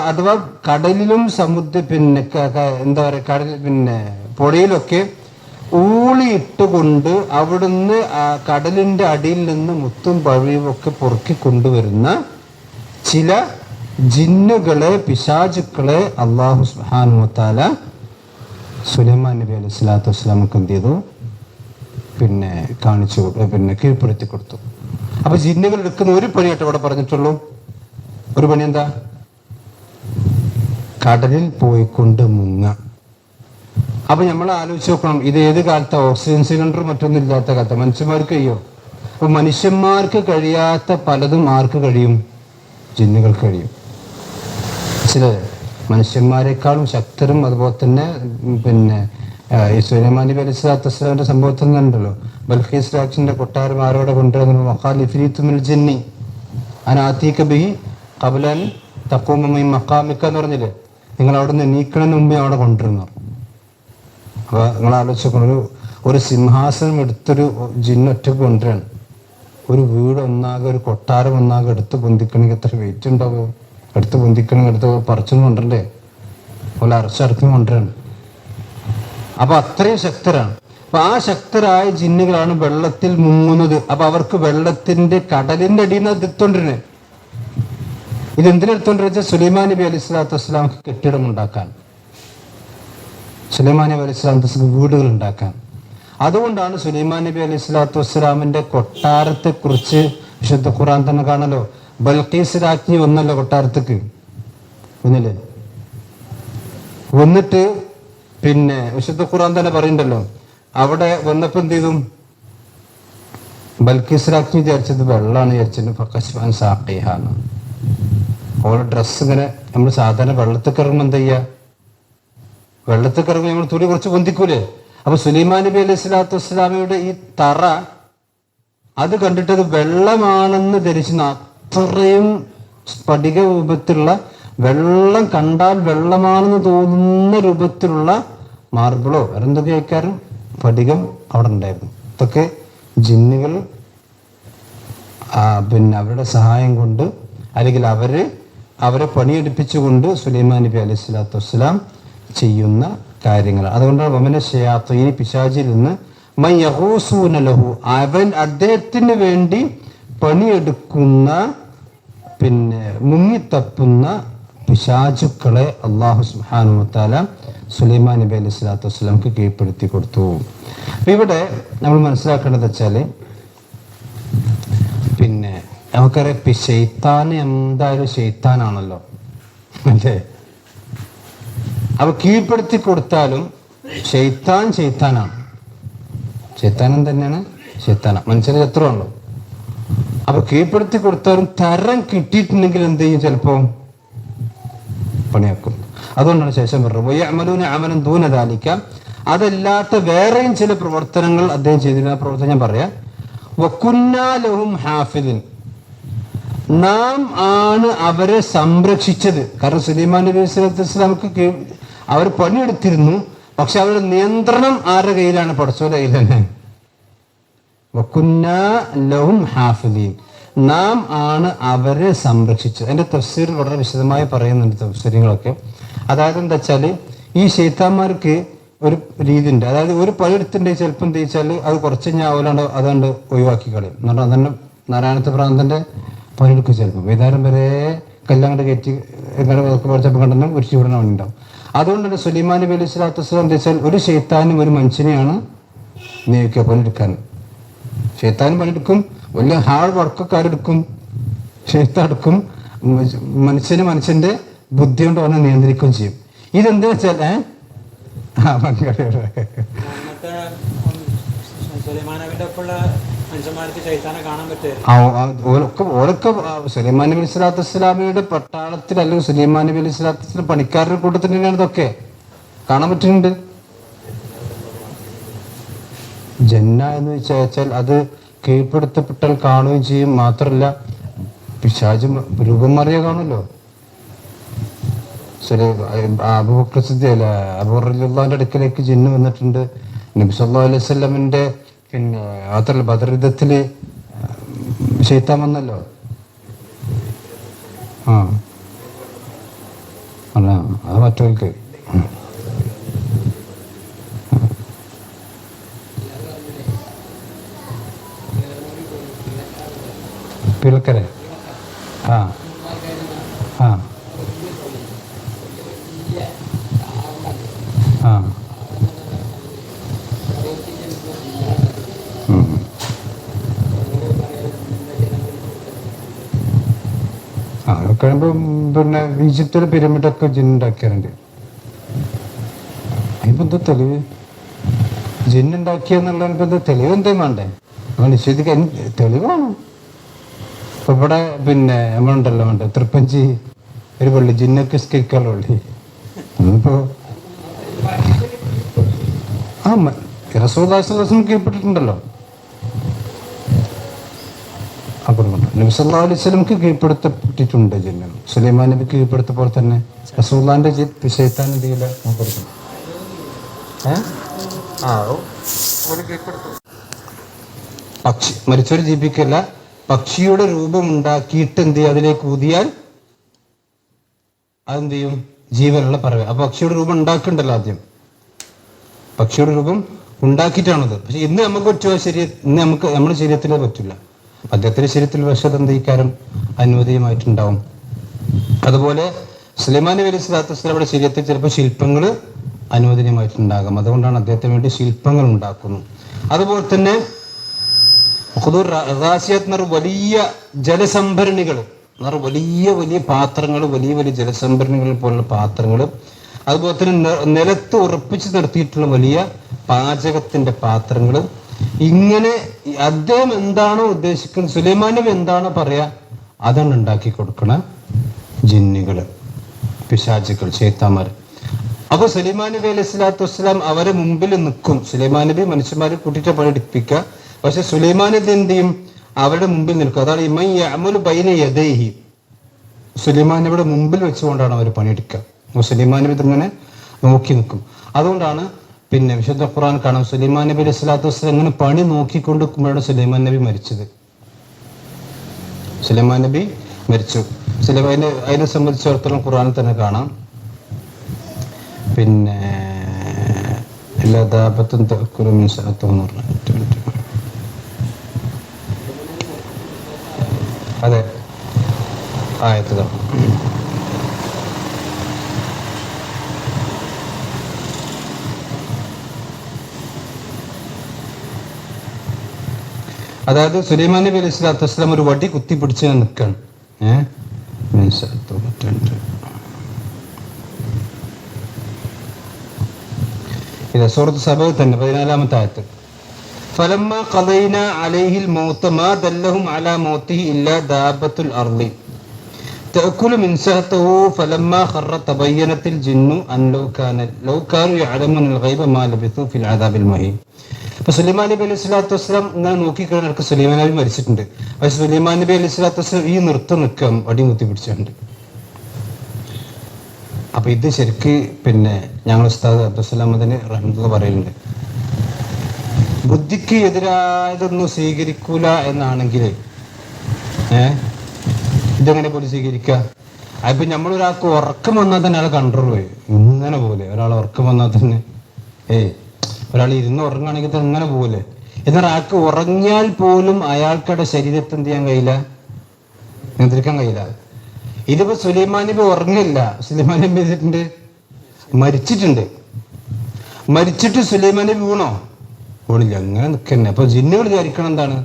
S2: അഥവാ കടലിലും എന്താ പറയുക, കടൽ പുഴയിലൊക്കെ ഊളിയിട്ടുകൊണ്ട് അവിടുന്ന് ആ കടലിന്റെ അടിയിൽ നിന്ന് മുത്തും പഴയും ഒക്കെ പൊറുക്കി കൊണ്ടുവരുന്ന ചില ജിന്നുകളെ, പിശാചുക്കളെ അല്ലാഹു സുബ്ഹാനഹു വ തആല സുലൈമാൻ നബി അലൈഹി സ്വലാത്തു വസ്സലാമക്ക് എന്ത് ചെയ്തു? കാണിച്ചു, കീഴ്പ്പെടുത്തി കൊടുത്തു. അപ്പൊ ജിന്നുകൾ എടുക്കുന്ന ഒരു പണിയായിട്ട് ഇവിടെ പറഞ്ഞിട്ടുള്ളൂ. ഒരു പണി എന്താ? കടലിൽ പോയിക്കൊണ്ട് മുങ്ങ. അപ്പൊ നമ്മൾ ആലോചിച്ച് നോക്കണം, ഇത് ഏത് കാലത്താ? ഓക്സിജൻ സിലിണ്ടർ മറ്റൊന്നും ഇല്ലാത്ത കാലത്ത്. മനുഷ്യന്മാർക്ക് കഴിയോ? അപ്പൊ മനുഷ്യന്മാർക്ക് കഴിയാത്ത പലതും ആർക്ക് കഴിയും? ജിന്നുകൾക്ക് കഴിയും. ചില മനുഷ്യന്മാരെക്കാളും ശക്തരും അതുപോലെ തന്നെ ഈ സുലൈമാൻ നബി അലൈഹി സ്വലാത്തു വസ്സലാമിന്റെ സംഭവത്തിൽ നിന്നുണ്ടല്ലോ, ബൽഖീസ് രാജ്ഞിന്റെ കൊട്ടാരം ആരോടെ കൊണ്ടുവരുന്നു? വഖാലിഫ്രീത്തു മിനൽ ജിന്നി അനാതീക ബിഹി ഖബ്ല അൻ തഖൂമ മിൻ മഖാമിക എന്ന് പറഞ്ഞില്ലേ, നിങ്ങൾ അവിടെ നിന്ന് എണീക്കണതിന് മുമ്പേ അവിടെ കൊണ്ടുവരുന്നു. അപ്പൊ നിങ്ങൾ ആലോചിക്കണം, ഒരു സിംഹാസനം എടുത്തൊരു ജിന്നൊറ്റക്ക് കൊണ്ടുവരാണ്. ഒരു വീട് ഒന്നാകെ, ഒരു കൊട്ടാരം ഒന്നാകെ എടുത്ത് പൊന്തിക്കണമെങ്കിൽ എത്ര വെയിറ്റ് ഉണ്ടാവും? എടുത്ത് പൊന്തിക്കണമെങ്കിൽ എടുത്ത് പറിച്ചൊന്നും കൊണ്ടുവരണ്ടേ? പോലെ അരച്ചടക്കം കൊണ്ടുവരാണ്. അപ്പൊ അത്രയും ശക്തരാണ്. അപ്പൊ ആ ശക്തരായ ജിന്നുകളാണ് വെള്ളത്തിൽ മുങ്ങുന്നത്. അപ്പൊ അവർക്ക് വെള്ളത്തിന്റെ കടലിന്റെ അടിയിൽ നിന്ന് എത്തിക്കൊണ്ടിരുന്നത്. ഇതെന്തിനെടുത്തോണ്ട് വെച്ചാൽ സുലൈമാൻ നബി അലൈഹി സ്വലാത്തു വസ്സലാമക്ക് കെട്ടിടം ഉണ്ടാക്കാൻ, സുലൈമാൻ നബി അലൈഹി സ്വലാത്തു വീടുകൾ ഉണ്ടാക്കാൻ. അതുകൊണ്ടാണ് സുലൈമാൻ നബി അലൈഹി സ്വലാത്തു വസ്സലാമിന്റെ കൊട്ടാരത്തെ കുറിച്ച് വിശുദ്ധ ഖുർആൻ തന്നെ കാണല്ലോ. ബൽഖീസ് രാജ്ഞി വന്നല്ലോ കൊട്ടാരത്തേക്ക്, ഒന്നില്ലേ? വന്നിട്ട് പിന്നെ വിശുദ്ധ ഖുർആൻ തന്നെ പറയുന്നുണ്ടല്ലോ, അവിടെ വന്നപ്പോ എന്ത് ചെയ്തു? ബൽഖീസ് രാജ്ഞി വിചാരിച്ചത് വെള്ളമാണ് വിചാരിച്ചത്. ഓരോ ഡ്രസ്സ് ഇങ്ങനെ നമ്മൾ സാധാരണ വെള്ളത്തിൽ ഇറങ്ങുമ്പോൾ എന്താ ചെയ്യുക? വെള്ളത്തിൽ ഇറങ്ങുമ്പോൾ നമ്മൾ തുണി കുറച്ച് പൊന്തിക്കൂലേ? അപ്പൊ സുലൈമാൻ നബി അലൈഹി സ്വലാത്തു വസ്സലാമയുടെ ഈ തറ അത് കണ്ടിട്ടത് വെള്ളമാണെന്ന് ധരിച്ചിരുന്ന അത്രയും സ്ഫടിക രൂപത്തിലുള്ള, വെള്ളം കണ്ടാൽ വെള്ളമാണെന്ന് തോന്നുന്ന രൂപത്തിലുള്ള മാർബിളോ എന്തൊക്കെ ആയിക്കാരും സ്ഫടികം അവിടെ ഉണ്ടായിരുന്നു. ഇതൊക്കെ ജിന്നുകൾ പിന്നെ അവരുടെ സഹായം കൊണ്ട്, അല്ലെങ്കിൽ അവരെ പണിയെടുപ്പിച്ചുകൊണ്ട് സുലൈമാൻ നബി അലൈഹി സ്വലാത്തു വസ്സലാം ചെയ്യുന്ന കാര്യങ്ങളാണ്. അതുകൊണ്ടാണ് വമന ശയാത്തീൻ, പിശാചിൽ നിന്ന് മയ്യഹൂസൂന ലഹു, അദ്ദേഹത്തിന് വേണ്ടി പണിയെടുക്കുന്ന പിന്നെ മുങ്ങിത്തപ്പുന്ന പിശാചുക്കളെ അള്ളാഹു സുബ്ഹാനഹു വ തആല സുലൈമാൻ നബി അലൈഹി സ്വലാത്തു വസ്സലാംക്ക് കീഴ്പ്പെടുത്തി കൊടുത്തു. അപ്പൊ ഇവിടെ നമ്മൾ മനസ്സിലാക്കേണ്ടത് വെച്ചാല്, പിന്നെ നമുക്കറിയാം ശൈത്താന് എന്തായാലും ശൈത്താനാണല്ലോ, അല്ലേ? അപ്പൊ കീഴ്പ്പെടുത്തി കൊടുത്താലും ശൈത്താനാണ്. ശൈത്താനും തന്നെയാണ് ശൈത്താന, മനുഷ്യന് ശത്രുവാണല്ലോ. അപ്പൊ കീഴ്പ്പെടുത്തി കൊടുത്താലും തരം കിട്ടിയിട്ടുണ്ടെങ്കിൽ എന്ത് ചെയ്യും? ചിലപ്പോ പണിയാക്കും. അതുകൊണ്ടാണ് ശേഷം പറഞ്ഞത് അതല്ലാത്ത വേറെയും ചില പ്രവർത്തനങ്ങൾ അദ്ദേഹം ചെയ്തിരുന്ന പ്രവർത്തനം ഞാൻ പറയാം. വകുന്നാ ലഹും ഹാഫിദിൻ, നാം ആണ് അവരെ സംരക്ഷിച്ചത്. കാരണം സുലൈമാൻ നബി സ്വല്ലല്ലാഹു അലൈഹി വസല്ലമക്ക് അവർ പണിയെടുത്തിരുന്നു, പക്ഷെ അവരുടെ നിയന്ത്രണം ആരുടെ കയ്യിലാണ്? പടച്ചോന്റെ കയ്യിൽ തന്നെ. വകുന്നാ ലഹും ഹാഫിദീൻ, നാം ആണ് അവരെ സംരക്ഷിച്ചത്. അതിന്റെ തഫ്സീർ വളരെ വിശദമായി പറയുന്നുണ്ട് തഫ്സീറുകളൊക്കെ. അതായത് എന്താ വെച്ചാല്, ഈ ശൈത്താന്മാർക്ക് ഒരു രീതി ഉണ്ട്. അതായത് ഒരു പണിയെടുത്തിട്ടുണ്ടെങ്കിൽ ചിലപ്പോൾ എന്താ വെച്ചാൽ അത് കുറച്ച് ഞാവലാണ്ട് അതുകൊണ്ട് ഒഴിവാക്കി കളയും. എന്നിട്ട് അതന്നെ നാരായണത്തെ പ്രാന്തന്റെ പണിയെടുക്കും. ചിലപ്പോൾ വൈകുന്നേരം വരെ കല്ലങ്ങോട്ട് കയറ്റി എങ്ങനെ പഠിച്ചപ്പോൾ കണ്ടെന്ന് ഒരു ചൂടന ഉണ്ടാവും. അതുകൊണ്ട് തന്നെ സുലൈമാൻ നബി അലൈഹി സ്വലാത്തു വസ്സലാം എന്താ വെച്ചാൽ ഒരു ശൈത്താനും ഒരു മനുഷ്യനെയാണ് നിയോഗിക്കുക പണിയെടുക്കാൻ. ശൈത്താനും പണിയെടുക്കും, വലിയ ഹാർഡ് വർക്കൊക്കെ ആരെടുക്കും? ശൈത്താൻ എടുക്കും. മനുഷ്യന്റെ ബുദ്ധി കൊണ്ട് അവനെ നിയന്ത്രിക്കുകയും ചെയ്യും. ഇതെന്താ വെച്ചാൽ ഓരൊക്കെ സുലൈമാൻ നബി സ്വല്ലല്ലാഹു അലൈഹി വസല്ലമയുടെ പട്ടാളത്തിൽ, അല്ലെങ്കിൽ സുലൈമാൻ നബി അലൈഹി സ്വല്ലല്ലാഹു അലൈഹി വസല്ലം പണിക്കാരുടെ കൂട്ടത്തിൽ തന്നെയാണ് ഇതൊക്കെ കാണാൻ പറ്റുന്നുണ്ട്. ജന്ന എന്ന് വെച്ചാൽ അത് കീഴ്പ്പെടുത്തപ്പെട്ടാൽ കാണുകയും ചെയ്യും. മാത്രമല്ല പിശാച് രൂപം മാറിയ കാണുമല്ലോ. അബൂബക്കർ സിദ്ദീഖ് അബൂ റളിയല്ലാഹുവിന്റെ അടുക്കലേക്ക് ജിന്ന് വന്നിട്ടുണ്ട്. നബി സല്ലല്ലാഹു അലൈഹി വസല്ലമിന്റെ പിന്നെ മാത്രമല്ല ബദർ യുദ്ധത്തില് ശൈത്താൻ വന്നല്ലോ. അല്ല അത് മറ്റവർക്ക് പിളക്കരെ ആ ആ ആ കഴിയുമ്പോ പിന്നെ ഈജിപ്തിലെ പിരമിഡൊക്കെ ജിന്നുണ്ടാക്കിയാറുണ്ട്. അതിപ്പോ എന്താ തെളിവ്? ജിന്നുണ്ടാക്കിയെന്നുള്ള തെളിവ് എന്തേലും വേണ്ടേ? നിശ്ചയിക്കാൻ തെളിവാണ്. ഇപ്പൊ ഇവിടെ പിന്നെ നമ്മളുണ്ടല്ലോ വേണ്ട തൃപ്പഞ്ചി ഒരു പള്ളി, ജിന്നൊക്കെ സ്കിക്കാനുള്ള പള്ളി. അതിപ്പോ റസൂലുള്ളാഹി സ്വല്ലല്ലാഹു അലൈഹി വസല്ലം കീഴ്പ്പെട്ടിട്ടുണ്ടല്ലോ. നബി സല്ലല്ലാഹു അലൈഹി വസല്ലംക്ക് കീഴ്പ്പെടുത്തപ്പെട്ടിട്ടുണ്ട് ജിന്ന്. സുലൈമാൻ നബി കീഴ്പ്പെടുത്ത പോലെ തന്നെ റസൂലുള്ളാഹിന്റെ ശൈത്താൻ എന്തെങ്കിലും പക്ഷി മരിച്ചവരെ ജീവിക്കല്ല, പക്ഷിയുടെ രൂപം ഉണ്ടാക്കിയിട്ട് എന്ത് ചെയ്യും? അതിലേക്ക് ഊതിയാൽ അതെന്ത് ചെയ്യും? ജീവനുള്ള പറവ. അപ്പൊ പക്ഷിയുടെ രൂപം ഉണ്ടാക്കണ്ടല്ലോ ആദ്യം. പക്ഷിയുടെ രൂപം ഉണ്ടാക്കിയിട്ടാണത്. പക്ഷെ ഇന്ന് നമുക്ക് പറ്റുമോ? ഇന്ന് നമ്മുടെ ശരീരത്തിൽ പറ്റില്ല. അദ്ദേഹത്തിന്റെ ശരീരത്തിൽ വിഷത എന്തിക്കാരം അനുവദീയമായിട്ടുണ്ടാവും. അതുപോലെ സുലൈമാൻ നബി അലൈഹി സ്വലാത്തു വസ്സലാമയുടെ ശരീരത്തിൽ ചിലപ്പോൾ ശില്പങ്ങൾ അനുവദനീയമായിട്ടുണ്ടാകാം. അതുകൊണ്ടാണ് അദ്ദേഹത്തിന് വേണ്ടി ശില്പങ്ങൾ ഉണ്ടാക്കുന്നത്. അതുപോലെ തന്നെ വലിയ ജലസംഭരണികൾ, വലിയ വലിയ പാത്രങ്ങൾ, വലിയ വലിയ ജലസംഭരണികൾ പോലുള്ള പാത്രങ്ങൾ, അതുപോലെ തന്നെ നിലത്ത് ഉറപ്പിച്ച് നിർത്തിയിട്ടുള്ള വലിയ പാചകത്തിന്റെ പാത്രങ്ങൾ, ഇങ്ങനെ അദ്ദേഹം എന്താണോ ഉദ്ദേശിക്കുന്നത്, സുലൈമാൻ നബി എന്താണോ പറയാ അതാണ് ഉണ്ടാക്കി കൊടുക്കണ ജിന്നുകള്, പിശാചുക്കൾ, ശൈത്താന്മാർ. അപ്പൊ സുലൈമാൻ നബി അലൈഹി സ്വലാത്തു വസ്സലാം അവരെ മുമ്പിൽ നിൽക്കും. സുലൈമാൻ നബി മനുഷ്യന്മാരെ കൂട്ടിയിട്ട് പണിയെടുപ്പിക്കുക. പക്ഷെ സുലൈമാൻ നബി എന്ത് ചെയ്യും? അവരുടെ മുമ്പിൽ നിൽക്കും. അതാണ് ഇമൻ യഅമലു ബൈന യദൈഹി. സുലൈമാൻ നബിയുടെ മുമ്പിൽ വെച്ചുകൊണ്ടാണ് അവർ പണിയെടുക്കുക. സുലൈമാൻ നബി ഇങ്ങനെ നോക്കി നിൽക്കും. അതുകൊണ്ടാണ് പിന്നെ വിശുദ്ധ ഖുർആൻ കാണാം, സുലൈമാൻ നബി അലൈഹി സ്വലാത്തു വസ്സലാം ഇങ്ങനെ പണി നോക്കിക്കൊണ്ട് നിൽക്കുമ്പോഴാണ് സുലൈമാൻ നബി മരിച്ചത്. സുലൈമാൻ നബി മരിച്ചു. അതിനെ സംബന്ധിച്ചിടത്തോളം ഖുർആനിൽ തന്നെ കാണാം. പിന്നെ എല്ലാ ദാബത്തും തഅക്കുലു മിൻ സഅത്തുഹു എന്ന് പറഞ്ഞു. അതെ, ആയത്ത് അതായത് സുലൈമാൻ നബി അലൈഹി സ്വലാത്തു വസ്സലാം ഒരു വടി കുത്തിപ്പിടിച്ച് നിൽക്കുകയാണ്. ഇത് സൂറത്ത് സബ തന്നെ 14-ാമത്തെ ആയത്ത്. ഫലമ്മ ഖദൈന അലൈഹിൽ മൗത മാ ദല്ലഹും അലാ മൗതിഹി ഇല്ലാ ദാബത്തുൽ അർളി തഅകുലു മിൻ സഹതഹു ഫലമ്മ ഖറ തബയ്യനത്തിൽ ജിന്നു അൻ ലൗ കാനു യഅലമുൽ ഗൈബ മാ ലബിഥു ഫിൽ അദാബിൽ മഹീൻ. അപ്പൊ സുലൈമാൻ നബി അലൈഹി സ്വലാത്തു വസ്സലാം ഇങ്ങനെ നോക്കിക്കഴിഞ്ഞാൽ സുലൈമാൻ നബി മരിച്ചിട്ടുണ്ട്. പക്ഷെ സുലൈമാൻ നബി അലൈഹി സ്വലാത്തു വസ്സലാം ഈ നൃത്തം നിൽക്കാം, വടി കുത്തി പിടിച്ചിട്ടുണ്ട്. അപ്പൊ ഇത് ശരിക്ക് പിന്നെ ഞങ്ങൾ ഉസ്താദ് അബ്ദുസ്സലാം മദനി റഹ്മത്തുള്ളാഹി പറയലുണ്ട്, ബുദ്ധിക്ക് എതിരായതൊന്നും സ്വീകരിക്കൂല എന്നാണെങ്കിൽ ഇതെങ്ങനെ പോലും സ്വീകരിക്കുക? അപ്പൊ നമ്മളൊരാൾക്ക് ഉറക്കം വന്നാൽ തന്നെ അയാൾ കൺട്രോൾ പോയി ഇങ്ങനെ പോലെ. ഒരാൾ ഉറക്കം വന്നാൽ തന്നെ ഒരാൾ ഇരുന്ന് ഉറങ്ങുകയാണെങ്കിൽ തന്നെ ഇങ്ങനെ പോലെ. എന്നാൽ ആൾക്ക് ഉറങ്ങിയാൽ പോലും അയാൾക്കടെ ശരീരത്തെ എന്ത് ചെയ്യാൻ കഴിയില്ല, നിയന്ത്രിക്കാൻ കഴിയില്ല. ഇതിപ്പോ സുലൈമാൻ നബി ഉറങ്ങില്ല. സുലൈമാൻ നബി ചെയ്തിട്ടുണ്ട്, മരിച്ചിട്ടുണ്ട്. മരിച്ചിട്ട് സുലൈമാൻ നബി വീണോ? വീണില്ല, അങ്ങനെ നിൽക്കന്നെ. അപ്പൊ ജിന്നുകൾ വിചാരിക്കണം എന്താണ്,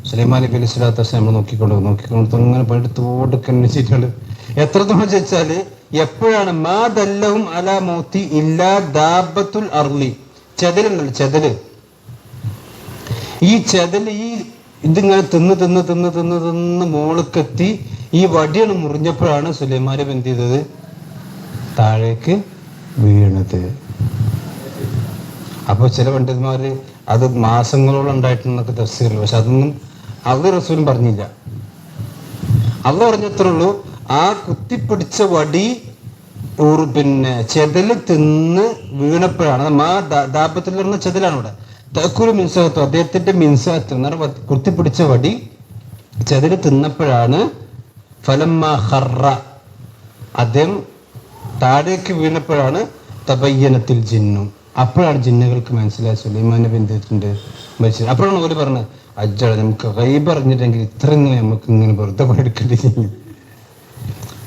S2: സുലൈമാൻ നബി അലൈഹി സ്വലാത്തു വസ്സലാം നമ്മൾ നോക്കിക്കൊണ്ട് അങ്ങനെ പണിയെടുത്തോടുക്കന്നെ ചെയ്തിട്ടുണ്ട്. എത്രത്തോളം ചോദിച്ചാല് എപ്പോഴാണ് മാ ദല്ലഹും അലാ മൗതി ഇല്ലാ ദാബത്തുൽ അർളി. ചെതലുണ്ടല്ലോ, ചെതല്. ഈ ചെതല് ഇതിങ്ങനെ തിന്ന് മോളക്കെത്തി ഈ വടിയാണ് മുറിഞ്ഞപ്പോഴാണ് സുലൈമാൻ നബി എന്ത് ചെയ്തത്, താഴേക്ക് വീണത്. അപ്പൊ ചില പണ്ഡിതന്മാര് അത് മാസങ്ങളോളം ഉണ്ടായിട്ടുണ്ടെന്നൊക്കെ തഫ്സീറിൽ, പക്ഷെ അതൊന്നും അള്ളാഹു റസൂലും പറഞ്ഞില്ല. അള്ളാഹു പറഞ്ഞത്രേ ഉള്ളൂ, ആ കുത്തിപ്പിടിച്ച വടി പിന്നെ ചെതല് തിന്ന് വീണപ്പോഴാണ് ദാബത്തിൽ പറഞ്ഞ ചെതലാണ് ഇവിടെ തഅക്കുലു മിൻ സഹത്തു, അദ്ദേഹത്തിന്റെ മിൻസാത്ത് എന്ന് പറഞ്ഞാൽ കുത്തിപ്പിടിച്ച വടി ചെതല് തിന്നപ്പോഴാണ് ഫലമ്മ ഖറ, അദ്ദേഹം താഴേക്ക് വീണപ്പോഴാണ് തബയ്യനത്തിൽ ജിന്നു, അപ്പോഴാണ് ജിന്നുകൾക്ക് മനസ്സിലായി സുലൈമാൻ നബി എന്ത് ചെയ്തിട്ടുണ്ട്, മരിച്ചത്. അപ്പോഴാണ് അവർ പറഞ്ഞത്, അജ്ജാ നമുക്ക് ഗൈബ് അറിഞ്ഞിട്ടെങ്കിൽ ഇത്രയൊന്നും നമുക്ക് ഇങ്ങനെ വെറുതെ പണിയെടുക്കേണ്ടി ചെയ്യും.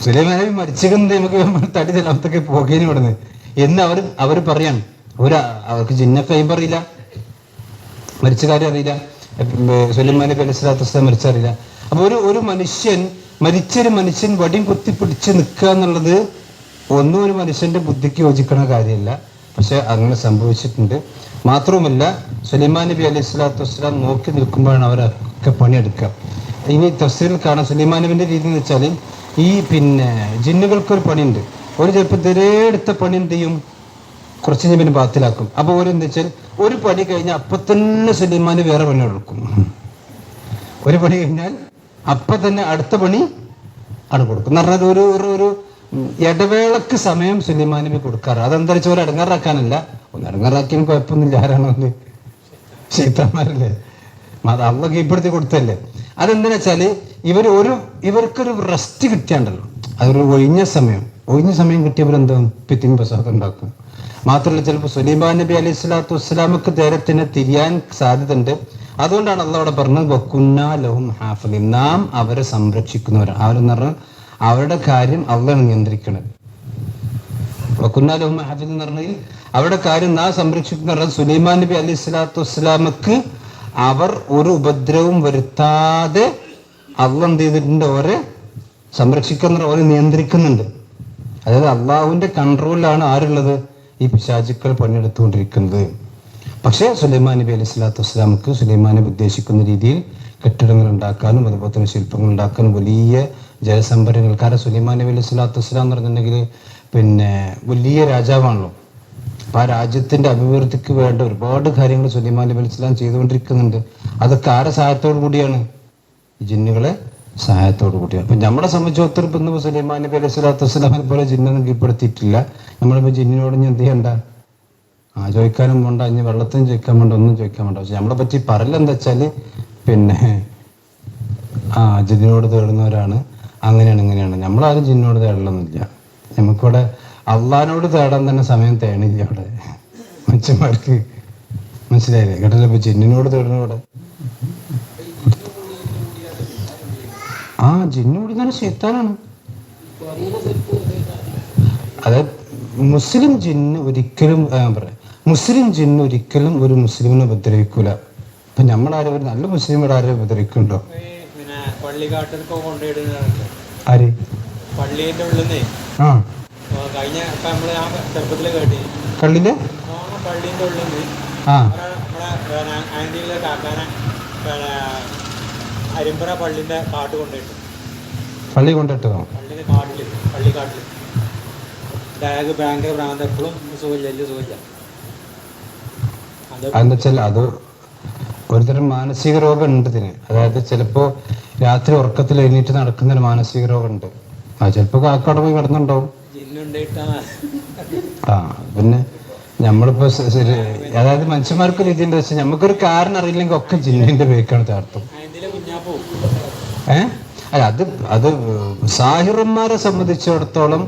S2: സുലൈമാൻ നബി മരിച്ചത് നമുക്ക് തടി തലത്തൊക്കെ പോകേനി വിടുന്നത് എന്ന് അവർ പറയാണ്. അവർക്ക് ജിന്നൊക്കെ ഗൈബ് അറിയില്ല, മരിച്ച കാര്യം അറിയില്ല. സുലൈമാൻ നബി അലൈഹി സ്വലാത്തു വസ്സലാം മരിച്ചറിയില്ല. അപ്പൊ ഒരു മരിച്ചൊരു മനുഷ്യൻ വടിയും കുത്തിപ്പിടിച്ച് നിൽക്കുക എന്നുള്ളത് ഒന്നും ഒരു മനുഷ്യന്റെ ബുദ്ധിക്ക് യോജിക്കണ കാര്യമല്ല. പക്ഷെ അങ്ങനെ സംഭവിച്ചിട്ടുണ്ട്. മാത്രവുമല്ല സുലൈമാൻ നബി അലൈഹി സ്വലാത്തു വസ്സലാം നോക്കി നിൽക്കുമ്പോഴാണ് അവരൊക്കെ പണിയെടുക്കുക. ഇനി തഫ്സീറിൽ കാണാം സുലൈമാൻ നബിന്റെ രീതി എന്ന് വെച്ചാൽ ഈ പിന്നെ ജിന്നുകൾക്കൊരു പണിയുണ്ട്. ഒരു ചിലപ്പോൾ തിരയെടുത്ത പണി എന്ത് ചെയ്യും, കുറച്ച് കഴിഞ്ഞ് പിന്നെ ബാത്തിലാക്കും. അപ്പൊ എന്താ വെച്ചാൽ ഒരു പണി കഴിഞ്ഞാൽ അപ്പൊ തന്നെ സുലൈമാൻ വേറെ പണി കൊടുക്കും. ഒരു പണി കഴിഞ്ഞാൽ അപ്പൊ തന്നെ അടുത്ത പണി ആണ് കൊടുക്കും എന്ന് പറഞ്ഞാൽ ഒരു ഇടവേളക്ക് സമയം സുലൈമാൻ നബി കൊടുക്കാറ്. അതെന്താ വെച്ചാൽ ഒരു ഇടങ്ങാറാക്കാനല്ല, ഒന്ന് ഇടങ്ങാറാക്കിയാലും കുഴപ്പമൊന്നുമില്ല. ആരാണോ ശൈത്താന്മാരല്ലേ, അള്ളാഹ് കീഴ്പ്പെടുത്തി കൊടുത്തല്ലേ. അതെന്താ വെച്ചാല് ഇവർക്കൊരു റെസ്റ്റ് കിട്ടിയാണ്ടല്ലോ, അതൊരു ഒഴിഞ്ഞ സമയം കിട്ടിയവരെന്താ പിറ്റിയും പ്രസാദം ഉണ്ടാക്കും. മാത്രമല്ല ചിലപ്പോൾ സുലൈമാൻ നബി അലൈഹി സ്വലാത്തു വസ്സലാമക്ക് നേരത്തിന് തിരിയാൻ സാധ്യതയുണ്ട്. അതുകൊണ്ടാണ് അള്ളാഹ് അവിടെ പറഞ്ഞത് വകുന്നാ ലഹും ഹാഫിളീൻ, നാം അവരെ സംരക്ഷിക്കുന്നവരാണ്. അവരെന്ന് പറഞ്ഞാൽ അവരുടെ കാര്യം അള്ളാഹ് നിയന്ത്രിക്കണം. വകുന്നാ ലഹും ഹാഫിളീൻ എന്ന് പറഞ്ഞാൽ അവരുടെ കാര്യം നാം സംരക്ഷിക്കുന്ന. സുലൈമാൻ നബി അലൈഹി സ്വലാത്തു വസ്സലാമക്ക് അവർ ഒരു ഉപദ്രവവും വരുത്താതെ അള്ളാഹ് എന്ത് ചെയ്തിട്ടുണ്ട്? അവരെ സംരക്ഷിക്കുന്ന, അവരെ നിയന്ത്രിക്കുന്നുണ്ട്. അതായത് അള്ളാഹുവിന്റെ കൺട്രോളിലാണ് ആരുള്ളത്? ഈ പിശാചുക്കൾ പണിയെടുത്തുകൊണ്ടിരിക്കുന്നത്. പക്ഷേ സുലൈമാൻ നബി അലൈഹി സ്വലാത്തു വസ്സലാമക്ക് സുലൈമാൻ നബി ഉദ്ദേശിക്കുന്ന രീതിയിൽ കെട്ടിടങ്ങൾ ഉണ്ടാക്കാനും അതുപോലെ തന്നെ ശില്പങ്ങൾ ഉണ്ടാക്കാനും വലിയ ജലസംഭരങ്ങൾ. കാരണം സുലൈമാൻ നബി അലൈഹി സ്വലാത്തു വസ്സലാം എന്ന് പറഞ്ഞിട്ടുണ്ടെങ്കിൽ വലിയ രാജാവാണല്ലോ. അപ്പം ആ രാജ്യത്തിന്റെ അഭിവൃദ്ധിക്ക് വേണ്ട ഒരുപാട് കാര്യങ്ങൾ സുലൈമാൻ നബി അലൈഹി സ്വലാം ചെയ്തുകൊണ്ടിരിക്കുന്നുണ്ട്. അതൊക്കെ ആരെ സഹായത്തോടു കൂടിയാണ്? ജിന്നുകളെ സഹായത്തോടു കൂടിയാണ്. അപ്പം നമ്മളെ സംബന്ധിച്ചിടത്തോളം സുലൈമാൻ നബി അലൈഹി സ്വലാത്തു വസ്സലാമിനെ പോലെ ജിന്നൊന്നും കീഴ്പ്പെടുത്തിയിട്ടില്ല. നമ്മളിപ്പോൾ ജിന്നിനോട് ഇനി എന്ത് ചെയ്യണ്ട? ചോദിക്കാനും വേണ്ട, ഇനി വെള്ളത്തിനും ചോദിക്കാൻ വേണ്ട, ഒന്നും ചോദിക്കാൻ വേണ്ട. പക്ഷെ നമ്മളെ പറ്റി പറയലെന്താ വെച്ചാൽ ജിന്നിനോട് തേടുന്നവരാണ്, അങ്ങനെയാണ് ഇങ്ങനെയാണ്. നമ്മളാരും ജിന്നിനോട് തേടലൊന്നുമില്ല. നമുക്കിവിടെ അള്ളാഹിനോട് തേടാൻ തന്നെ സമയം തേണില്ല അവിടെ മനുഷ്യന്മാർക്ക്. മനസ്സിലായില്ലേ? കേട്ടല്ലോ? ഇപ്പൊ ജിന്നിനോട് തേടുന്നവിടെ ജിന്നോട് തന്നെ ശൈത്താനാണ്. അതായത് മുസ്ലിം ജിന്ന് ഒരിക്കലും മുസ്ലിം ജിന്ന് ഒരിക്കലും ഒരു മുസ്ലിമിനെ ഉപദ്രവിക്കൂല. ഇപ്പൊ നമ്മളാരും ഒരു നല്ല മുസ്ലിമിടെ ആരും ഉപദ്രവിക്കുന്നുണ്ടോ? ആര്?
S3: പള്ളിന്റെ ഉള്ളിൽ കഴിഞ്ഞ ചെറുപ്പത്തില് കേട്ടി
S2: കള്ളില്
S3: പള്ളിന്റെ ഉള്ളിൽ നമ്മളെ ആന്റിയിലെ കാക്കാനെ അരിമ്പറ പള്ളിന്റെ കാട്ട് കൊണ്ടിട്ടു.
S2: പള്ളി കൊണ്ടിട്ടോ?
S3: പള്ളിന്റെ കാട്ടില്, പള്ളിക്കാട്ടില് ഭയങ്കര ഭ്രാന്ത്. എപ്പോഴും സുഖമില്ല.
S2: അതെന്താ വെച്ചാൽ അത് ഒരുതരം മാനസിക രോഗം ഉണ്ട് ഇതിന്. അതായത് ചിലപ്പോ രാത്രി ഉറക്കത്തിൽ എഴുന്നേറ്റ് നടക്കുന്ന ഒരു മാനസിക രോഗം ഉണ്ട്. ചിലപ്പോ കാക്കോടെ പോയി കിടന്നുണ്ടാവും. പിന്നെ നമ്മളിപ്പോ അതായത് മനുഷ്യന്മാർക്ക് രീതിയിൽ വെച്ചാൽ നമുക്കൊരു കാരണം അറിയില്ലെങ്കിൽ ഒക്കെ ജിന്നിന്റെ പേക്കാണ് ചേർത്തും. അത് സാഹിറന്മാരെ സംബന്ധിച്ചിടത്തോളം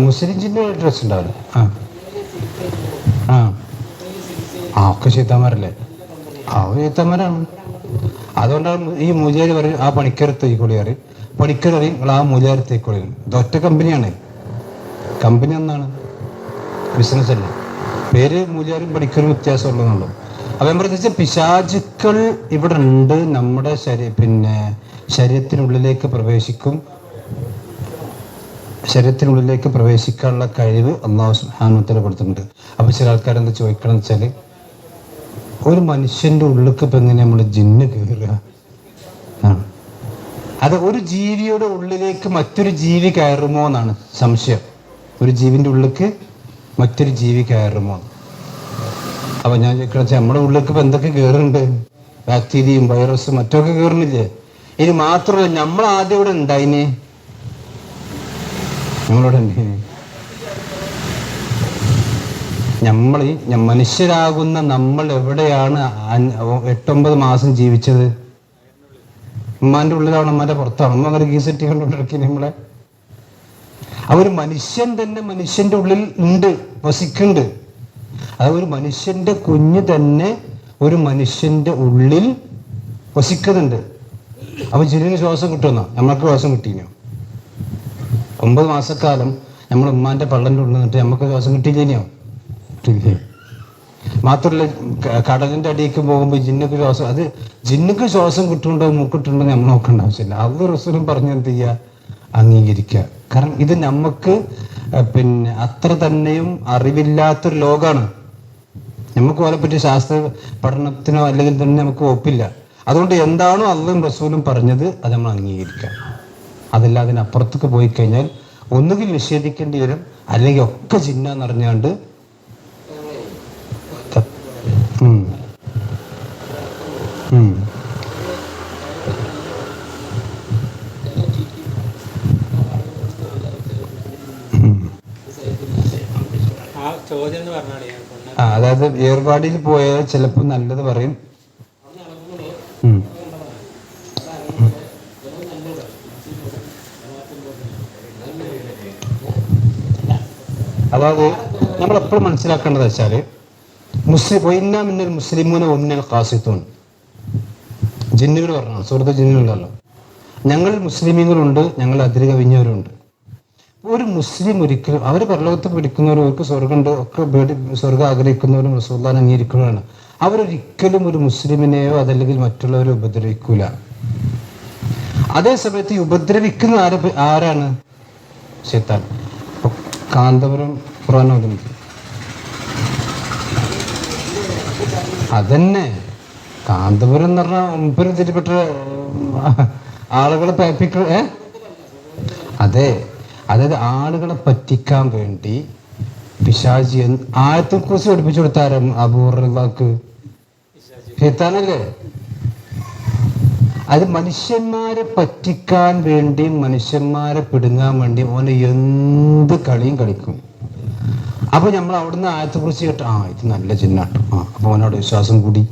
S2: മുസ്ലിം ജിന്റെ ഡ്രസ് ഉണ്ടാവില്ല. ഒക്കെ ചീത്തമാരല്ലേ? ചീത്തമാരാണ്. അതുകൊണ്ടാണ് ഈ മൂലിയാർ പറയും ആ പണിക്കരത്ത് തൈക്കോളി അറിയും, പണിക്കർ അറിയും ആ മൂലിയാർ തൈക്കോളി. ഇതൊറ്റ കമ്പനിയാണ്. കമ്പനി ഒന്നാണ്, ബിസിനസ് അല്ല. പേര് മൂലിയാരും പണിക്കരും വ്യത്യാസമുള്ളതെന്നുള്ളൂ. അപ്പം പ്രത്യേകിച്ച് പിശാചുക്കൾ ഇവിടെ ഉണ്ട്. നമ്മുടെ ശരീരത്തിനുള്ളിലേക്ക് പ്രവേശിക്കാനുള്ള കഴിവ് അല്ലാഹു സുബ്ഹാനഹു വ തആല കൊടുത്തിട്ടുണ്ട്. അപ്പൊ ചില ആൾക്കാരെന്താ ചോദിക്കണം എന്ന് വെച്ചാല്, ഒരു മനുഷ്യന്റെ ഉള്ളിലേക്ക് ഇപ്പൊ എങ്ങനെ നമ്മള് ജിന്ന് കയറുക? അത് ഒരു ജീവിയുടെ ഉള്ളിലേക്ക് മറ്റൊരു ജീവി കയറുമോ എന്നാണ് സംശയം. ഒരു ജീവിന്റെ ഉള്ളിലേക്ക് മറ്റൊരു ജീവി കയറുമോ? അപ്പൊ ഞാൻ ചോദിക്കണ നമ്മുടെ ഉള്ളിലേക്ക് ഇപ്പൊ എന്തൊക്കെ കയറുന്നുണ്ട്? ബാക്ടീരിയയും വൈറസും മറ്റൊക്കെ കയറുന്നില്ലേ? ഇനി മാത്രമല്ല, നമ്മൾ ആദ്യം ഇവിടെ ഉണ്ടായിനെ, നമ്മളിവിടെ നമ്മൾ മനുഷ്യരാകുന്ന നമ്മൾ എവിടെയാണ് 8-9 മാസം ജീവിച്ചത്? ഉമ്മാന്റെ ഉള്ളിലാണ്, ഉമ്മാന്റെ പുറത്താണ്. ഉമ്മ അങ്ങനെ ഗീസെറ്റി കൊണ്ടുകൊണ്ടിരിക്കും നമ്മളെ. ഒരു മനുഷ്യൻ തന്നെ മനുഷ്യന്റെ ഉള്ളിൽ ഉണ്ട്, വസിക്കുന്നുണ്ട്. അത് ഒരു മനുഷ്യന്റെ കുഞ്ഞ് തന്നെ ഒരു മനുഷ്യന്റെ ഉള്ളിൽ വസിക്കുന്നുണ്ട്. അപ്പൊ ജിന്നിന് ശ്വാസം കിട്ടുമെന്നോ? നമ്മൾക്ക് ശ്വാസം കിട്ടീനോ? 9 മാസക്കാലം നമ്മൾ ഉമ്മാന്റെ പള്ളന്റെ ഉള്ളിൽ നിന്നിട്ട് നമുക്ക് ശ്വാസം കിട്ടിയില്ലേനോ? മാത്രമല്ല, കടലിന്റെ അടിയിലേക്ക് പോകുമ്പോൾ ജിന്നക്ക് ശ്വാസം, അത് ജിന്നക്ക് ശ്വാസം കിട്ടുന്നുണ്ടോ മൂക്കിട്ടുണ്ടോ നമ്മൾ നോക്കേണ്ട ആവശ്യമില്ല. അത് റസൂലും പറഞ്ഞ് എന്ത് ചെയ്യുക? അംഗീകരിക്കുക. കാരണം ഇത് നമുക്ക് അത്ര തന്നെയും അറിവില്ലാത്തൊരു ലോകമാണ്. നമുക്ക് അതിനെപ്പറ്റി ശാസ്ത്ര പഠനത്തിനോ അല്ലെങ്കിൽ തന്നെ നമുക്ക് ഒപ്പില്ല. അതുകൊണ്ട് എന്താണോ അള്ളാഹും റസൂലും പറഞ്ഞത് അത് നമ്മൾ അംഗീകരിക്കാം. അതല്ല അതിനപ്പുറത്തേക്ക് പോയി കഴിഞ്ഞാൽ ഒന്നുകിൽ നിഷേധിക്കേണ്ടി വരും, അല്ലെങ്കിൽ ഒക്കെ ജിന്നാന്ന് അറിഞ്ഞാണ്ട് അതായത് ഏർവാടിയിൽ പോയാൽ ചിലപ്പോൾ നല്ലത് പറയും. അതായത് നമ്മൾ എപ്പോഴും മനസ്സിലാക്കേണ്ടത് വെച്ചാൽ മിന്നൽ മുസ്ലിമൂന ഒന്നിനൽ ഖാസിത്തൂൻ, ജിന്നുകൾ പറഞ്ഞാണ്, സുഹൃത്ത് ജിന്നുകളല്ലോ. ഞങ്ങൾ മുസ്ലിമീങ്ങളുണ്ട്, ഞങ്ങൾ അതിര് കവിഞ്ഞവരുണ്ട്. ഒരു മുസ്ലിം ഒരിക്കലും അവർ പരലോകത്ത് പിടിക്കുന്നവരും അവർക്ക് സ്വർഗമുണ്ട് ഒക്കെ സ്വർഗം ആഗ്രഹിക്കുന്നവരും റസൂലുള്ളാഹിനെ അംഗീകരിക്കുന്നവരാണ്. അവരൊരിക്കലും ഒരു മുസ്ലിമിനെയോ അതല്ലെങ്കിൽ മറ്റുള്ളവരെ ഉപദ്രവിക്കൂല. അതേ സമയത്ത് ഈ ഉപദ്രവിക്കുന്ന ആരാണ്? ശൈത്താൻ. കാന്തപുരം ഖുർആൻ ഓതുന്നു അതന്നെ. കാന്തപുരം എന്ന് പറഞ്ഞാൽ മുമ്പ് തിരിപ്പെട്ട ആളുകളെ അതെ, അതായത് ആളുകളെ പറ്റിക്കാൻ വേണ്ടി പിശാചി ആയത്തുൽ കുർസി പഠിപ്പിച്ചു കൊടുത്താരം അബൂഹുറൈറക്ക് ശൈത്താനല്ലേ. അത് മനുഷ്യന്മാരെ പറ്റിക്കാൻ വേണ്ടി, മനുഷ്യന്മാരെ പിടുങ്ങാൻ വേണ്ടി ഓന് എന്ത് കളിയും കളിക്കും. അപ്പൊ നമ്മൾ അവിടുന്ന് ആയത്തുൽ കുർസി കേട്ട് ഇത് നല്ല ചിന്നാട്ടോ, അപ്പൊ ഓനോട് വിശ്വാസം കൂടി.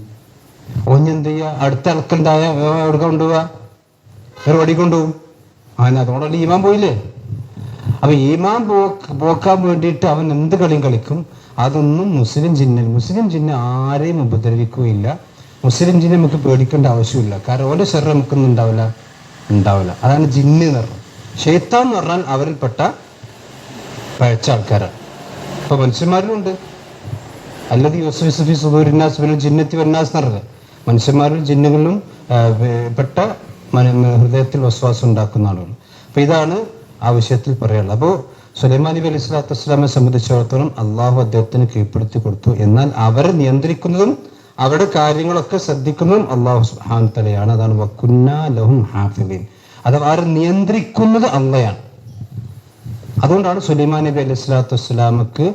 S2: ഓനെന്ത് ചെയ്യാ, അടുത്ത ആൾക്കുണ്ടായ എവിടെ കൊണ്ടുപോവാ, വേറെ വടി കൊണ്ടുപോകും. അതോടെ ഈമാൻ പോയില്ലേ. അപ്പൊ ഈമാൻ പോക്കാൻ വേണ്ടിയിട്ട് അവൻ എന്ത് കളിയും കളിക്കും. അതൊന്നും മുസ്ലിം ജിന്ന് ആരെയും ഉപദ്രവിക്കുകയില്ല. മുസ്ലിം ജിന്നെ നമുക്ക് പേടിക്കേണ്ട ആവശ്യമില്ല. കാരണം ഓരോ ശരീരം നമുക്കൊന്നും ഉണ്ടാവില്ല. അതാണ് ജിന്ന് എന്ന് പറഞ്ഞത്. ഷെയ്ത്താൻ എന്ന് പറഞ്ഞാൽ അവരിൽപ്പെട്ട പഴച്ച ആൾക്കാരാണ്. ഇപ്പൊ മനുഷ്യന്മാരിലുണ്ട് അല്ലത് യൂസുഫി സുദൂരിന്നാസ് പിന്നെ ജിന്നത്തി വന്നാസ് എന്ന് പറഞ്ഞത്. മനുഷ്യന്മാരിലും ജിന്നുകളിലും പെട്ട ഹൃദയത്തിൽ വസ്വാസം ഉണ്ടാക്കുന്ന ആളുകൾ. അപ്പൊ ഇതാണ് ആ വിഷയത്തിൽ പറയാനുള്ളത്. അപ്പോൾ സുലൈമാൻ നബി അലൈഹി സ്വലാത്തു വസ്സലാമെ സംബന്ധിച്ചിടത്തോളം അള്ളാഹു അദ്ദേഹത്തിന് കീഴ്പ്പെടുത്തി കൊടുത്തു. എന്നാൽ അവരെ നിയന്ത്രിക്കുന്നതും അവരുടെ കാര്യങ്ങളൊക്കെ ശ്രദ്ധിക്കുന്നതും അള്ളാഹു സുബ്ഹാനഹു തആലയാണ്. അതാണ് വകുന്നാ ലഹും ഹാഫിളീൻ. അഥവാ അവരെ നിയന്ത്രിക്കുന്നത് അള്ളയാണ്. അതുകൊണ്ടാണ് സുലൈമാൻ നബി അലൈഹി സ്വലാത്തു വസ്സലാമക്ക്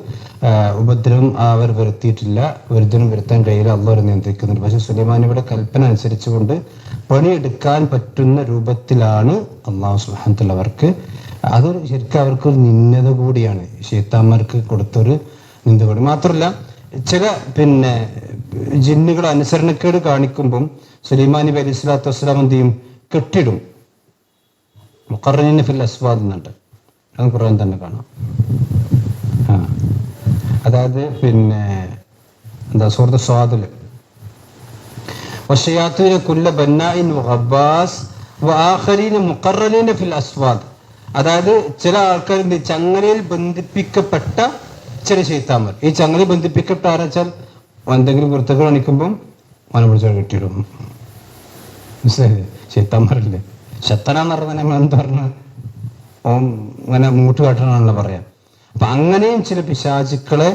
S2: ഉപദ്രവം അവർ വരുത്തിയിട്ടില്ല, ഒരുത്തനും വരുത്താൻ കഴിയില്ല, അള്ളാഹു നിയന്ത്രിക്കുന്നുണ്ട്. പക്ഷെ സുലൈമാൻ നബിയുടെ കൽപ്പന അനുസരിച്ചുകൊണ്ട് പണിയെടുക്കാൻ പറ്റുന്ന രൂപത്തിലാണ് അള്ളാഹു സുബ്ഹാനഹു തആല അവർക്ക്. അത് ശരിക്കും അവർക്കൊരു നിന്ദത കൂടിയാണ്, ശൈത്താന്മാർക്ക് കൊടുത്തൊരു നിന്ദ കൂടി. മാത്രമല്ല ചില ജിന്നുകൾ അനുസരണക്കേട് കാണിക്കുമ്പം സുലൈമാൻ നബി അലൈഹി സ്വലാത്തു വസ്സലാം എന്ത് ചെയ്യും, കെട്ടിടും. മുഖറനീന ഫിൽ അസ്വാദ് എന്നുണ്ട്, അത് ഖുർആൻ തന്നെ കാണാം. അതായത് എന്താ സൂറത്ത് സ്വാദില് വശയാത്തൂന കുല്ല ബന്നാഇൻ വഗബ്ബാസ് വആഖരീന മുഖറനീന ഫിൽ അസ്വാദ്. അതായത് ചില ആൾക്കാർ ചങ്ങലയിൽ ബന്ധിപ്പിക്കപ്പെട്ട ചില ശൈത്താന്മാർ. ഈ ചങ്ങലയിൽ ബന്ധിപ്പിക്കപ്പെട്ട ആരാച്ചാൽ എന്തെങ്കിലും വൃത്തകൾ കാണിക്കുമ്പം അവനെ പിടിച്ചാൽ കെട്ടിയിടും. മനസ്സിലായില്ലേ? ശൈത്താന്മാരല്ലേ. ശത്തനാന്ന് പറഞ്ഞാൽ നമ്മൾ എന്താ പറഞ്ഞ ഇങ്ങനെ മൂട്ട് കാട്ടണമെന്നല്ല പറയാം. അപ്പൊ അങ്ങനെയും ചില പിശാചുക്കളെ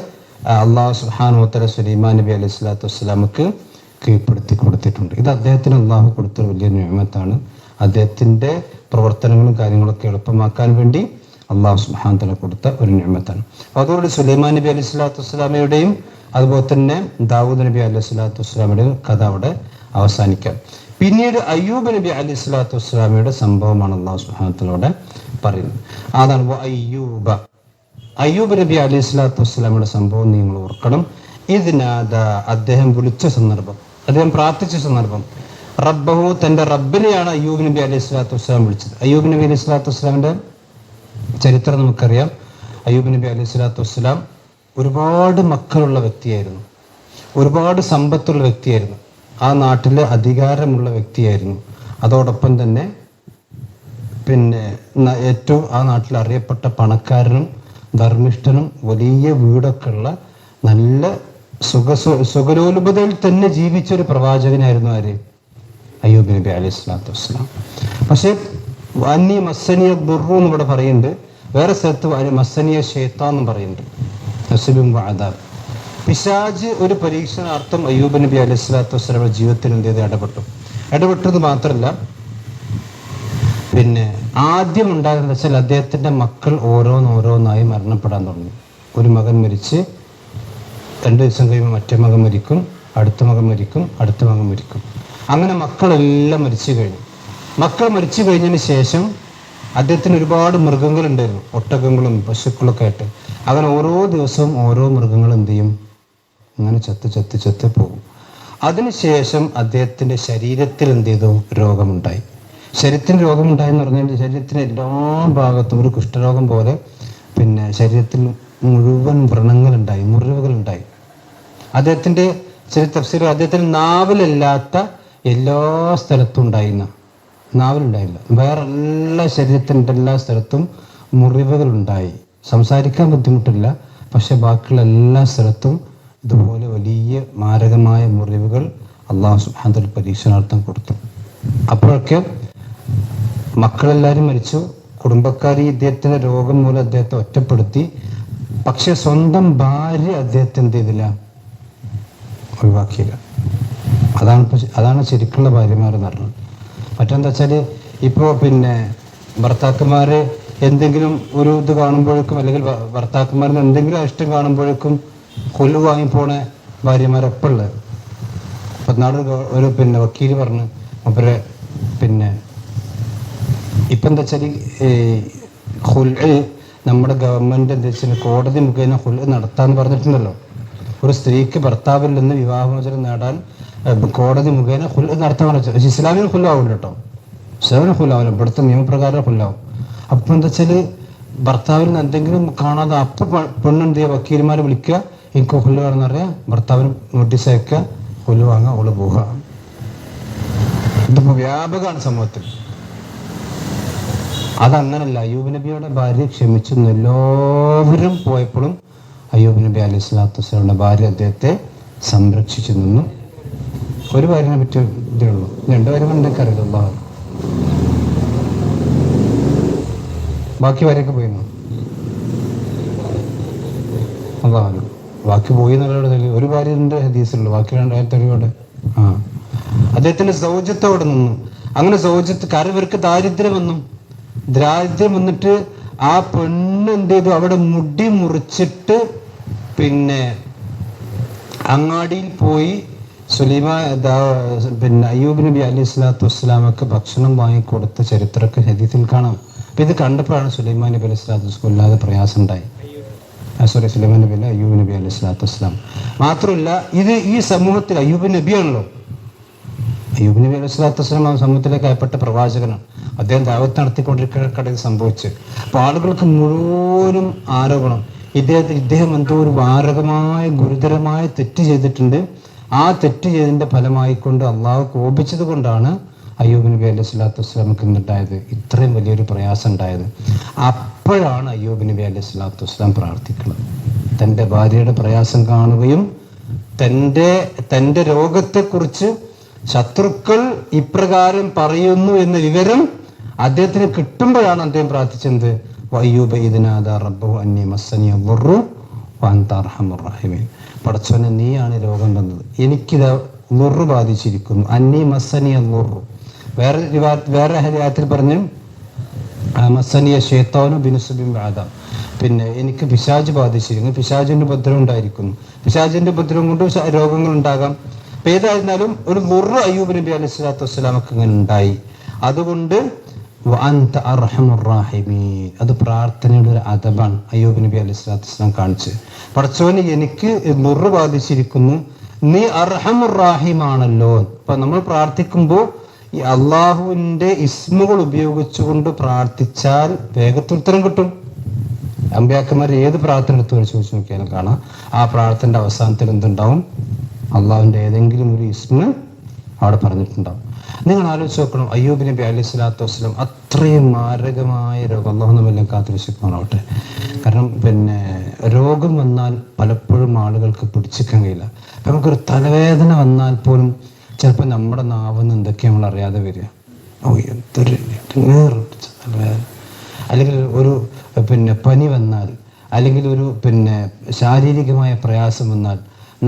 S2: അള്ളാഹു സുബ്ഹാനഹു വ തആല സുലൈമാൻ നബി അലൈഹി സ്വലാത്തു വസ്സലാമക്ക് കീഴ്പ്പെടുത്തി കൊടുത്തിട്ടുണ്ട്. ഇത് അദ്ദേഹത്തിന് അള്ളാഹു കൊടുത്തൊരു വലിയ നിഅമത്താണ്. അദ്ദേഹത്തിന്റെ പ്രവർത്തനങ്ങളും കാര്യങ്ങളൊക്കെ എളുപ്പമാക്കാൻ വേണ്ടി അള്ളാഹു സുബ്ഹാനഹു വ തആല കൊടുത്ത ഒരു നിഅമത്താണ്. അതോടെ സുലൈമാൻ നബി അലൈഹി സ്വലാത്തു വസ്സലാമയുടെയും അതുപോലെ തന്നെ ദാവൂദ് നബി അലൈഹി സ്വലാത്തു വസ്സലാമയുടെയും കഥ അവിടെ അവസാനിക്കാം. പിന്നീട് അയ്യൂബ് നബി അലൈഹി സ്വലാത്തു വസ്സലാമയുടെ സംഭവമാണ് അള്ളാഹു സുബ്ഹാനഹു വ തആല പറയുന്നത്. അതാണ് അയ്യൂബ് നബി അലൈഹി സ്വലാത്തു വസ്സലാമയുടെ സംഭവം നിങ്ങൾ ഓർക്കണം. ഇതിനാദ അദ്ദേഹം വിളിച്ച സന്ദർഭം, അദ്ദേഹം പ്രാർത്ഥിച്ച സന്ദർഭം. റബ്ബഹു തന്റെ റബ്ബിനെയാണ് അയ്യൂബ് നബി അലൈഹി സ്വലാത്തു വസ്സലാം വിളിച്ചത്. അയ്യൂബ് നബി അലൈഹി സ്വലാത്തു വസ്സലാമിന്റെ ചരിത്രം നമുക്കറിയാം. അയ്യൂബ് നബി അലൈഹി സ്വലാത്തു വസ്സലാം ഒരുപാട് മക്കളുള്ള വ്യക്തിയായിരുന്നു, ഒരുപാട് സമ്പത്തുള്ള വ്യക്തിയായിരുന്നു, ആ നാട്ടിലെ അധികാരമുള്ള വ്യക്തിയായിരുന്നു. അതോടൊപ്പം തന്നെ ഏറ്റവും ആ നാട്ടിൽ അറിയപ്പെട്ട പണക്കാരനും ധർമ്മിഷ്ഠനും വലിയ വീടൊക്കെ ഉള്ള നല്ല സുഖലോലുപതയിൽ തന്നെ ജീവിച്ചൊരു പ്രവാചകനായിരുന്നു ആര്? അയ്യൂബ് നബി അലൈഹി സ്വലാത്തു വസ്സലാം. പക്ഷെ അന്നി മസ്സനിയ ദുർറു എന്ന് ഇവിടെ പറയുന്നുണ്ട്, വേറെ സ്ഥലത്ത് മസ്സനിയ ശൈത്താൻ എന്നും പറയുന്നുണ്ട്. നസ്ബും വഅദാബ്. പിശാച് ഒരു പരീക്ഷണാർത്ഥം അയ്യൂബ് നബി അലൈഹി സ്വലാത്തു വസ്സലാമിന്റെ ജീവിതത്തിൽ എന്ത് ചെയ്ത് ഇടപെട്ടത് മാത്രമല്ല, ആദ്യം ഉണ്ടാകുന്നത് വെച്ചാൽ അദ്ദേഹത്തിന്റെ മക്കൾ ഓരോന്നായി മരണപ്പെടാൻ തുടങ്ങി. ഒരു മകൻ മരിച്ച് 2 ദിവസം കഴിയുമ്പോൾ മറ്റേ മകൻ മരിക്കും, അടുത്ത മകൻ മരിക്കും, അടുത്ത മകൻ മരിക്കും. അങ്ങനെ മക്കളെല്ലാം മരിച്ചു കഴിഞ്ഞു. മക്കൾ മരിച്ചു കഴിഞ്ഞതിന് ശേഷം അദ്ദേഹത്തിന് ഒരുപാട് മൃഗങ്ങളുണ്ടായിരുന്നു, ഒട്ടകങ്ങളും പശുക്കളൊക്കെ ആയിട്ട്. അങ്ങനെ ഓരോ ദിവസവും ഓരോ മൃഗങ്ങൾ എന്ത് ചെയ്യും, അങ്ങനെ ചത്ത് പോകും. അതിനുശേഷം അദ്ദേഹത്തിന്റെ ശരീരത്തിൽ എന്ത് ചെയ്തു, രോഗമുണ്ടായി. ശരീരത്തിന് രോഗമുണ്ടായെന്ന് പറഞ്ഞാൽ ശരീരത്തിന് എല്ലാ ഭാഗത്തും ഒരു കുഷ്ഠരോഗം പോലെ ശരീരത്തിൽ മുഴുവൻ വ്രണങ്ങളുണ്ടായി, മുറിവുകളുണ്ടായി. അദ്ദേഹത്തിൻ്റെ ചില തഫ്സീർ അദ്ദേഹത്തിന് നാവിലല്ലാത്ത എല്ലാ സ്ഥലത്തും ഉണ്ടായിരുന്ന, നാവിലുണ്ടായില്ല, വേറെ എല്ലാ ശരീരത്തിൻ്റെ എല്ലാ സ്ഥലത്തും മുറിവുകളുണ്ടായി. സംസാരിക്കാൻ ബുദ്ധിമുട്ടില്ല, പക്ഷെ ബാക്കിയുള്ള എല്ലാ സ്ഥലത്തും ഇതുപോലെ വലിയ മാരകമായ മുറിവുകൾ അള്ളാഹു സുബ്ഹാനഹു വ തആല പരീക്ഷണാർത്ഥം കൊടുത്തു. അപ്പോഴൊക്കെ മക്കളെല്ലാവരും മരിച്ചു, കുടുംബക്കാർ ഇദ്ദേഹത്തിൻ്റെ രോഗം മൂലം അദ്ദേഹത്തെ ഒറ്റപ്പെടുത്തി. പക്ഷെ സ്വന്തം ഭാര്യ അദ്ദേഹത്തെ എന്ത് ചെയ്തില്ല, ഒഴിവാക്കിയില്ല. അതാണ് ശരിക്കുള്ള ഭാര്യമാരെന്ന് പറഞ്ഞത്. മറ്റെന്താ വെച്ചാൽ ഇപ്പോൾ ഭർത്താക്കന്മാർ എന്തെങ്കിലും ഒരു ഇത് കാണുമ്പോഴേക്കും, അല്ലെങ്കിൽ ഭർത്താക്കന്മാരിന് എന്തെങ്കിലും ഇഷ്ടം കാണുമ്പോഴേക്കും കൊല്ലു വാങ്ങിപ്പോണ ഭാര്യമാരൊപ്പം ഉള്ളത്. ഇപ്പം നാട് ഒരു വക്കീൽ പറഞ്ഞ് അവരെ ഇപ്പം എന്താ വെച്ചാൽ ഹുൽഅ് നമ്മുടെ ഗവൺമെൻറ് എന്താ വെച്ചാൽ കോടതി മുഖേന ഹുൽഅ് നടത്താമെന്ന് പറഞ്ഞിട്ടുണ്ടല്ലോ. ഒരു സ്ത്രീക്ക് ഭർത്താവിൽ നിന്ന് വിവാഹമോചനം നേടാൻ കോടതി മുഖേന ഹുൽഅ് നടത്താൻ പറഞ്ഞു. ഇസ്ലാമിന് ഹുല്ലാവില്ല കേട്ടോ, ഇസ്ലാമിന് ഹുല്ലാവില്ല, ഇവിടുത്തെ നിയമപ്രകാരം ഹുല്ലാവും. അപ്പം എന്താ വെച്ചാൽ ഭർത്താവിൽ നിന്ന് എന്തെങ്കിലും കാണാതെ അപ്പം പെണ്ണെന്ത് ചെയ്യുക, വക്കീൽമാരെ വിളിക്കുക, എനിക്ക് ഹുല്ല് വേണമെന്ന് പറയാം, ഭർത്താവിന് നോട്ടീസ് അയക്കുക, ഹുല്ല് വാങ്ങുക, അവള് പോവുക. ഇതിപ്പോൾ വ്യാപകമാണ് സമൂഹത്തിൽ. അതങ്ങനല്ല. അയ്യൂബ് നബിയുടെ ഭാര്യ ക്ഷമിച്ചു. എല്ലാവരും പോയപ്പോഴും അയ്യൂബ് നബി അലൈഹി സ്വലാത്തു വസ്സലാമിന്റെ ഭാര്യ അദ്ദേഹത്തെ സംരക്ഷിച്ചു നിന്നു. ഒരു ഭാര്യനെ പറ്റി ഇതേ ഉള്ളൂ, രണ്ടുപേരും എന്തൊക്കെ അറിയില്ല. ബാക്കി ഭാര്യയൊക്കെ പോയിരുന്നു. അതാണ് ബാക്കി പോയി എന്നുള്ളത്. ഒരു ഭാര്യൻ്റെ ഹദീസുള്ളൂ, ബാക്കി രണ്ടായിരത്തോടെ അദ്ദേഹത്തിന്റെ സൗജത്തോടെ നിന്നു. അങ്ങനെ സൗജത്ത് കാരണം ഇവർക്ക് ദാരിദ്ര്യം വന്നിട്ട് ആ പെണ്ണ് എന്ത് ചെയ്തു, അവിടെ മുടി മുറിച്ചിട്ട് അങ്ങാടിയിൽ പോയി അയ്യൂബ് നബി അലൈഹി സ്വലാത്തു വസ്സലാമക്ക് ഭക്ഷണം വാങ്ങിക്കൊടുത്ത ചരിത്രമൊക്കെ ഹദീസിൽ കാണാം. അപ്പൊ ഇത് കണ്ടപ്പോഴാണ് സുലൈമാൻ നബി അലൈഹി സ്വലാത്തു വസ്സലാം കൊല്ലാതെ പ്രയാസം ഉണ്ടായി. സുലൈമാൻ നബി അല്ല, അയ്യൂബ് നബി അലൈഹി സ്വലാത്തു വസ്സലാം. മാത്രമല്ല ഇത് ഈ സമൂഹത്തിൽ അയ്യൂബ് നബിയാണല്ലോ. അയ്യൂബ് നബി അലൈഹി സ്വലാത്തു വസ്സലാം ആ സമൂഹത്തിലേക്ക് അയപ്പെട്ട പ്രവാചകനാണ്. അദ്ദേഹം ദഅവത്ത് നടത്തിക്കൊണ്ടിരിക്കുന്ന സംഭവിച്ച് അപ്പൊ ആളുകൾക്ക് മുഴുവനും ആരോപണം, ഇദ്ദേഹം എന്തോ ഒരു മാരകമായ ഗുരുതരമായ തെറ്റ് ചെയ്തിട്ടുണ്ട്. ആ തെറ്റ് ചെയ്തതിന്റെ ഫലമായിക്കൊണ്ട് അള്ളാഹു കോപിച്ചത് കൊണ്ടാണ് അയ്യൂബ് നബി അലൈഹി സ്വലാത്തു വസ്സലാമക്ക് ഉണ്ടായത് ഇത്രയും വലിയൊരു പ്രയാസം ഉണ്ടായത്. അപ്പോഴാണ് അയ്യൂബ് നബി അലൈഹി സ്വലാത്തു വസ്സലാം പ്രാർത്ഥിക്കുന്നത്. തൻ്റെ ഭാര്യയുടെ പ്രയാസം കാണുകയും തൻ്റെ രോഗത്തെക്കുറിച്ച് ശത്രുക്കൾ ഇപ്രകാരം പറയുന്നു എന്ന വിവരം അദ്ദേഹത്തിന് കിട്ടുമ്പോഴാണ് അദ്ദേഹം പ്രാർത്ഥിച്ചത്, വയ്യൂബ ഇദ്നാദാ റബ്ബഹു അന്നി മസ്സനിയ ദുർറു വഅൻത അർഹമുർ റഹീമീൻ. പടച്ചോനെ, നീയാണ് രോഗം തന്നത്, എനിക്കിത് ദുർറ് ബാധിച്ചിരിക്കുന്നു. അന്നി മസ്സനിയ ദുർറു. വേറെ ഹരിയാത്തിൽ പറഞ്ഞു മസ്സനിയ ശൈത്താനു ബിനുസുബിൻ ബഅദ. എനിക്ക് പിശാച് ബാധിച്ചിരിക്കുന്നു, പിശാചിന്റെ ഉപദ്രവം ഉണ്ടായിരിക്കുന്നു, പിശാചിന്റെ ഉപദ്രവം കൊണ്ട് രോഗങ്ങൾ ഉണ്ടാകാം. അപ്പൊ ഏതായിരുന്നാലും ഒരു ദുർറ് അയ്യൂബ് നബി അലൈഹി സ്വലാത്തു വസ്സലാമക്ക് ഇങ്ങനെ ഉണ്ടായി. അതുകൊണ്ട് വഅൻത അർഹമുർ റഹീമീൻ, അത് പ്രാർത്ഥനയുടെ ഒരു അദബാണ് അയ്യൂബ് നബി അലൈഹി സ്വലാത്തു വസ്സലാം കാണിച്ച്. പടച്ചോനെ, എനിക്ക് ദുർറ് ബാധിച്ചിരിക്കുന്നു, നീ അർഹമുർ റഹീമാണല്ലോ. അപ്പൊ നമ്മൾ പ്രാർത്ഥിക്കുമ്പോൾ ഈ അള്ളാഹുവിന്റെ ഇസ്മുകൾ ഉപയോഗിച്ചുകൊണ്ട് പ്രാർത്ഥിച്ചാൽ വേഗത്തിൽ ഉത്തരം കിട്ടും. അമ്പിയാക്കന്മാർ ഏത് പ്രാർത്ഥന എടുത്ത് ചോദിച്ചു നോക്കിയാലും കാണാം, ആ പ്രാർത്ഥനയുടെ അവസാനത്തിൽ എന്തുണ്ടാവും, അള്ളാഹുവിന്റെ ഏതെങ്കിലും ഒരു ഇസ്മ അവിടെ പറഞ്ഞിട്ടുണ്ടാവും. നിങ്ങൾ ആലോചിച്ച് നോക്കണം, അയ്യൂബ് നബി അലൈഹി സ്വലാത്തു വസ്സലാം അത്രയും മാരകമായ രോഗം, അള്ളാഹു നമ്മെല്ലാം കാത്തിരക്ഷിക്കുമാറാവട്ടെ. കാരണം രോഗം വന്നാൽ പലപ്പോഴും ആളുകൾക്ക് പിടിച്ചിക്കാൻ കഴിയില്ല. അപ്പം നമുക്കൊരു തലവേദന വന്നാൽ പോലും ചിലപ്പോൾ നമ്മുടെ നാവിന്ന് എന്തൊക്കെയാണ് നമ്മൾ അറിയാതെ വരിക, എന്തൊരു തലവേദന. അല്ലെങ്കിൽ ഒരു പനി വന്നാൽ, അല്ലെങ്കിൽ ഒരു ശാരീരികമായ പ്രയാസം വന്നാൽ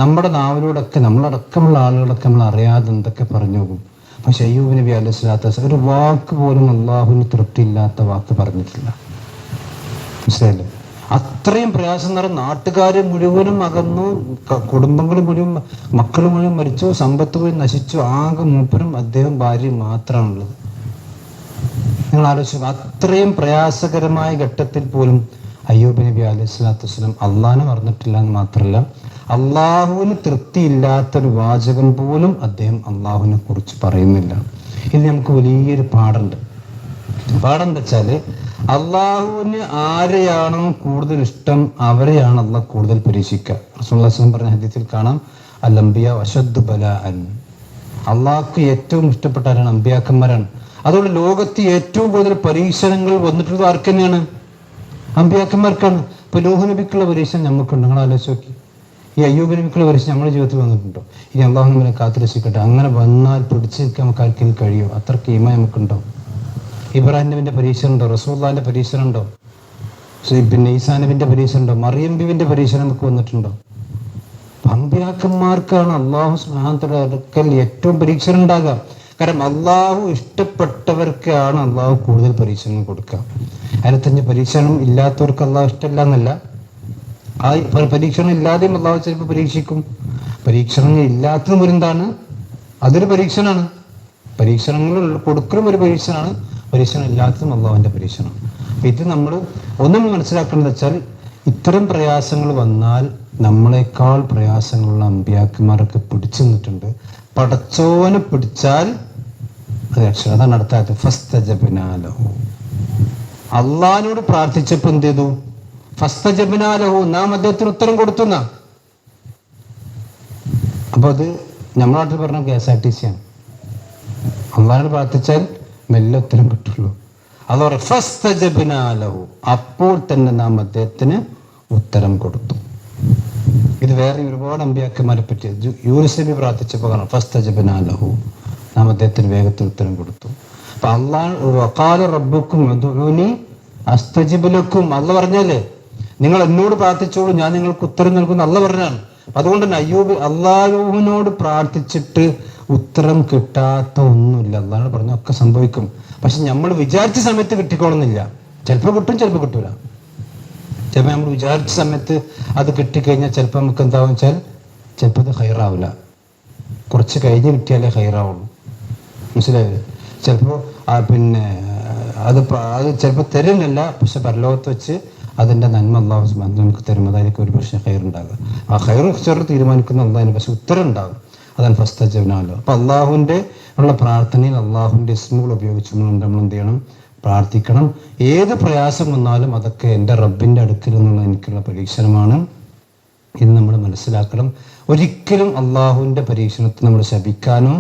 S2: നമ്മുടെ നാവിലൂടെയൊക്കെ നമ്മളടക്കമുള്ള ആളുകളൊക്കെ നമ്മൾ അറിയാതെ എന്തൊക്കെ പറഞ്ഞു പോകും. പക്ഷെ അയ്യൂബ് നബി അലൈഹി സ്വലാത്തു വസ്സലാം ഒരു വാക്ക് പോലും അള്ളാഹുവിന് തൃപ്തിയില്ലാത്ത വാക്ക് പറഞ്ഞിട്ടില്ല. മനസ്സിലായില്ലേ? അത്രയും പ്രയാസം എന്ന് പറഞ്ഞാൽ നാട്ടുകാരെ മുഴുവനും അകന്നു, കുടുംബങ്ങൾ മുഴുവൻ, മക്കൾ മുഴുവൻ മരിച്ചു, സമ്പത്ത് മുഴുവൻ നശിച്ചു, ആകെ മൂപ്പരും അദ്ദേഹം ഭാര്യയും മാത്രമാണുള്ളത്. നിങ്ങൾ ആലോചിച്ചു, അത്രയും പ്രയാസകരമായ ഘട്ടത്തിൽ പോലും അയ്യൂബ് നബി അലൈഹി സ്വലാത്തു വസ്സലാം അള്ളാഹിനെ മറന്നിട്ടില്ല എന്ന് മാത്രമല്ല, അള്ളാഹുവിന് തൃപ്തിയില്ലാത്തൊരു വാചകം പോലും അദ്ദേഹം അള്ളാഹുവിനെ കുറിച്ച് പറയുന്നില്ല. ഇത് നമുക്ക് വലിയൊരു പാഠം എന്താ വെച്ചാല്, അള്ളാഹുവിന് ആരെയാണോ കൂടുതൽ ഇഷ്ടം അവരെയാണ് അള്ളാഹ് കൂടുതൽ പരീക്ഷിക്കുക. റസൂലുള്ളാഹി സ്വല്ലല്ലാഹു അലൈഹി വസല്ലം പറഞ്ഞ ഹദീസിൽ കാണാം, അൽ അംബിയ അശദ്ദു ബലാഅൻ. അള്ളാഹ്ക്ക് ഏറ്റവും ഇഷ്ടപ്പെട്ട ആരാണ്? അമ്പിയാക്കന്മാരാണ്. അതുകൊണ്ട് ലോകത്ത് ഏറ്റവും കൂടുതൽ പരീക്ഷണങ്ങൾ വന്നിട്ടുള്ളത് ആർക്ക് തന്നെയാണ്? അമ്പിയാക്കന്മാർക്കാണ്. ഇപ്പൊ നൂഹ് നബിക്കുള്ള പരീക്ഷണം നമുക്കുണ്ട്. നിങ്ങൾ ആലോചിച്ച് നോക്കി. ഈ അയ്യൂബ് നബിക്കുള്ള പരീക്ഷണം നമ്മുടെ ജീവിതത്തിൽ വന്നിട്ടുണ്ടോ? ഇനി അള്ളാഹു നമ്മളെ കാത്തുരക്ഷിക്കട്ടെ. അങ്ങനെ വന്നാൽ പിടിച്ചു നിൽക്കാൻ നമുക്ക് ആർക്കെങ്കിലും കഴിയുമോ? അത്രയ്ക്ക് ഈമാൻ നമുക്കുണ്ടോ? ഇബ്രാഹിം നബിന്റെ പരീക്ഷണം ഉണ്ടോ? റസൂലുള്ളാഹിന്റെ പരീക്ഷണം ഉണ്ടോ? പിന്നെ ഈസാ നബിന്റെ പരീക്ഷണം ഉണ്ടോ? മറിയം ബിവിന്റെ പരീക്ഷണം നമുക്ക് വന്നിട്ടുണ്ടോ? അമ്പിയാക്കന്മാർക്കാണ് അള്ളാഹു സുബ്ഹാനഹു വ തആല അടുക്കൽ ഏറ്റവും പരീക്ഷണം ഉണ്ടാകുക. കാരണം അള്ളാഹു ഇഷ്ടപ്പെട്ടവർക്കാണ് അള്ളാഹു കൂടുതൽ പരീക്ഷണം കൊടുക്കുക. അതിനെ തന്നെ പരീക്ഷണം ഇല്ലാത്തവർക്ക് അള്ളാഹു ഇഷ്ടമല്ല എന്നല്ല. ആ പരീക്ഷണം ഇല്ലാതെയും അള്ളാഹു ചിലപ്പോൾ പരീക്ഷിക്കും. പരീക്ഷണങ്ങൾ ഇല്ലാത്തതും എന്താണ്? അതൊരു പരീക്ഷണമാണ്. പരീക്ഷണങ്ങൾ കൊടുക്കലും ഒരു പരീക്ഷണമാണ്. പരീക്ഷണം ഇല്ലാത്തതും അള്ളാഹുവിന്റെ പരീക്ഷണം. ഇത് നമ്മൾ ഒന്നും മനസ്സിലാക്കേണ്ടത് വെച്ചാൽ, ഇത്തരം പ്രയാസങ്ങൾ വന്നാൽ നമ്മളെക്കാൾ പ്രയാസങ്ങളുള്ള അമ്പിയാക്കന്മാരൊക്കെ പിടിച്ചു നിന്നിട്ടുണ്ട്. പടച്ചോനെ പിടിച്ചാൽ അത് രക്ഷ. അതാണ് അടുത്ത ഫസ്തജബ്നാ ലഹു. അള്ളാഹിനോട് പ്രാർത്ഥിച്ചപ്പോൾ എന്ത് ചെയ്തു? ഫസ്തജബ്നാ ലഹു, നാം അദ്ദേഹത്തിന് ഉത്തരം കൊടുത്തുന്ന. അപ്പൊ അത് നമ്മുടെ നാട്ടിൽ പറഞ്ഞ KSRTC ആണ്. അള്ളാഹിനോട് പ്രാർത്ഥിച്ചാൽ മെല്ലെ ഉത്തരം കിട്ടുള്ളൂ. അത് പറയും ഫസ്തജബ്നാ ലഹു, അപ്പോൾ തന്നെ നാം അദ്ദേഹത്തിന് ഉത്തരം കൊടുത്തു. ഇത് വേറെ ഒരുപാട് അമ്പിയാക്കന്മാരെ പറ്റി യൂനുസ് നബി പ്രാർത്ഥിച്ചപ്പോൾ കാണാം, ഫസ്തജബ്നാ ലഹു, നാം അദ്ദേഹത്തിന് വേഗത്തിൽ ഉത്തരം കൊടുത്തു. അപ്പൊ അള്ളാഹ് വഖാല റബ്ബുക്കും ഉദ്ഉനി അസ്തജിബ് ലക്കും, അള്ളാഹ് പറഞ്ഞല്ലേ നിങ്ങൾ എന്നോട് പ്രാർത്ഥിച്ചോളൂ, ഞാൻ നിങ്ങൾക്ക് ഉത്തരം നൽകുന്നു അള്ളാഹ് പറഞ്ഞാണ്. അതുകൊണ്ട് തന്നെ അയ്യൂബ് അള്ളാഹുവിനോട് പ്രാർത്ഥിച്ചിട്ട് ഉത്തരം കിട്ടാത്ത ഒന്നുമില്ല. അള്ളാഹ് പറഞ്ഞൊക്കെ സംഭവിക്കും. പക്ഷെ നമ്മൾ വിചാരിച്ച സമയത്ത് കിട്ടിക്കോളുന്നില്ല. ചിലപ്പോൾ കിട്ടും, ചിലപ്പോൾ കിട്ടൂല. ചിലപ്പോൾ നമ്മൾ വിചാരിച്ച സമയത്ത് അത് കിട്ടിക്കഴിഞ്ഞാൽ ചിലപ്പോൾ നമുക്ക് എന്താവും വെച്ചാൽ ചിലപ്പോൾ അത് ഹൈറാവില്ല. കുറച്ച് കഴിഞ്ഞ് കിട്ടിയാലേ ഹൈറാവുള്ളൂ. മനസ്സിലായത്? ചിലപ്പോൾ പിന്നെ അത് ചിലപ്പോൾ തരുന്നില്ല, പക്ഷെ പരലോകത്ത് വെച്ച് അതിൻ്റെ നന്മ അള്ളാഹു നമുക്ക് തരും. അതായിരിക്കും ഒരു പക്ഷേ ഹൈറുണ്ടാകുക. ആ ഹൈറും ചെറു തീരുമാനിക്കുന്ന അള്ളാഹിന്, പക്ഷെ ഉത്തരം ഉണ്ടാകും. അതാണ് ഫസ്തജബ്നാ ലഹു. അപ്പൊ അള്ളാഹുവിന്റെ ഉള്ള പ്രാർത്ഥനയിൽ അള്ളാഹുവിന്റെ ഇസ്മുകൾ ഉപയോഗിച്ചുകൊണ്ട് നമ്മൾ എന്ത് ചെയ്യണം? പ്രാർത്ഥിക്കണം. ഏത് പ്രയാസം വന്നാലും അതൊക്കെ എൻ്റെ റബ്ബിന്റെ അടുക്കൽ നിന്നുള്ള എനിക്കുള്ള പരീക്ഷണമാണ് എന്ന് നമ്മൾ മനസ്സിലാക്കണം. ഒരിക്കലും അള്ളാഹുവിന്റെ പരീക്ഷണത്തെ നമ്മൾ ശപിക്കാനോ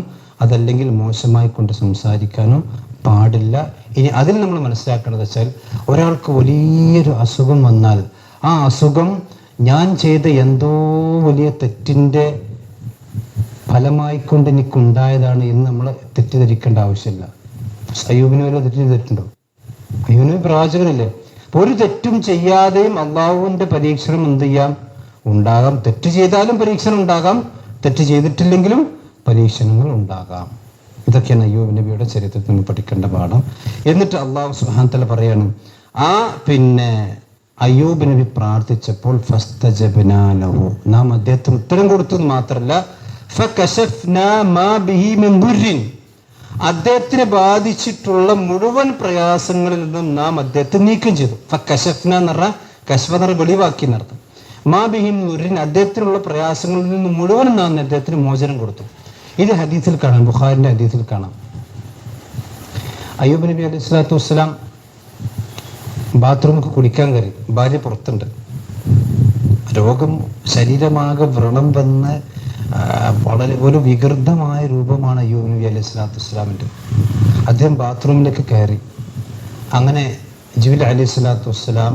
S2: അതല്ലെങ്കിൽ മോശമായി കൊണ്ട് സംസാരിക്കാനോ പാടില്ല. ഇനി അതിൽ നമ്മൾ മനസ്സിലാക്കേണ്ടത് വെച്ചാൽ, ഒരാൾക്ക് വലിയൊരു അസുഖം വന്നാൽ ആ അസുഖം ഞാൻ ചെയ്ത എന്തോ വലിയ തെറ്റിൻ്റെ ഫലമായിക്കൊണ്ട് എനിക്കുണ്ടായതാണ് എന്ന് നമ്മൾ തെറ്റിദ്ധരിക്കേണ്ട ആവശ്യമില്ല. അയ്യൂബിന് വരെ തെറ്റ് ചെയ്തിട്ടുണ്ടോ? അയ്യൂബിന് പ്രവാചകനല്ലേ? ഒരു തെറ്റും ചെയ്യാതെയും അള്ളാഹുവിന്റെ പരീക്ഷണം എന്ത് ചെയ്യാം? ഉണ്ടാകാം. തെറ്റ് ചെയ്താലും പരീക്ഷണം ഉണ്ടാകാം, തെറ്റ് ചെയ്തിട്ടില്ലെങ്കിലും പരീക്ഷണങ്ങൾ ഉണ്ടാകാം. ഇതൊക്കെയാണ് അയ്യൂബ് നബിയുടെ ചരിത്രത്തിൽ നിന്ന് പഠിക്കേണ്ട പാഠം. എന്നിട്ട് അള്ളാഹു സുബ്ഹാനഹു വ തആല പറയാണ്, ആ പിന്നെ അയ്യൂബ് നബി പ്രാർത്ഥിച്ചപ്പോൾ ഫസ്തജബ്നാ ലഹു, നാം അദ്ദേഹത്തിന് ഉത്തരം കൊടുത്തു മാത്രമല്ല, ഫകശഫ്നാ മാ ബിഹി മിൻ ദുർരിൻ, അദ്ദേഹത്തിനെ ബാധിച്ചിട്ടുള്ള മുഴുവൻ പ്രയാസങ്ങളിൽ നിന്നും നാം അദ്ദേഹത്തെ നീക്കം ചെയ്തു. ഫകശഫ്നാ എന്ന് പറഞ്ഞാൽ കശ്ഫ എന്ന് പറഞ്ഞാൽ വെളിവാക്കി എന്നർത്ഥം. മാ ബിഹി മിൻ ദുർരിൻ, അദ്ദേഹത്തിനുള്ള പ്രയാസങ്ങളിൽ നിന്ന് മുഴുവൻ നാം അദ്ദേഹത്തിന് മോചനം കൊടുത്തു. ഇത് ഹദീസിൽ കാണാം, ബുഖാരിന്റെ ഹദീസിൽ കാണാം. അയ്യൂബ് നബി അലൈഹി സ്വലാത്തു വസ്സലാം ബാത്റൂമിൽ കുടിക്കാൻ കയറി, ഭാര്യ പുറത്തുണ്ട്. രോഗം, ശരീരമാകെ വ്രണം വന്ന് വളരെ ഒരു വികൃതമായ രൂപമാണ് അയ്യൂബ് നബി അലൈഹി സ്വലാത്തു വസ്സലാമിൻ്റെ. അദ്ദേഹം ബാത്റൂമിലേക്ക് കയറി. അങ്ങനെ ജിബ്രീൽ അലൈഹി സ്വലാത്തു വസ്സലാം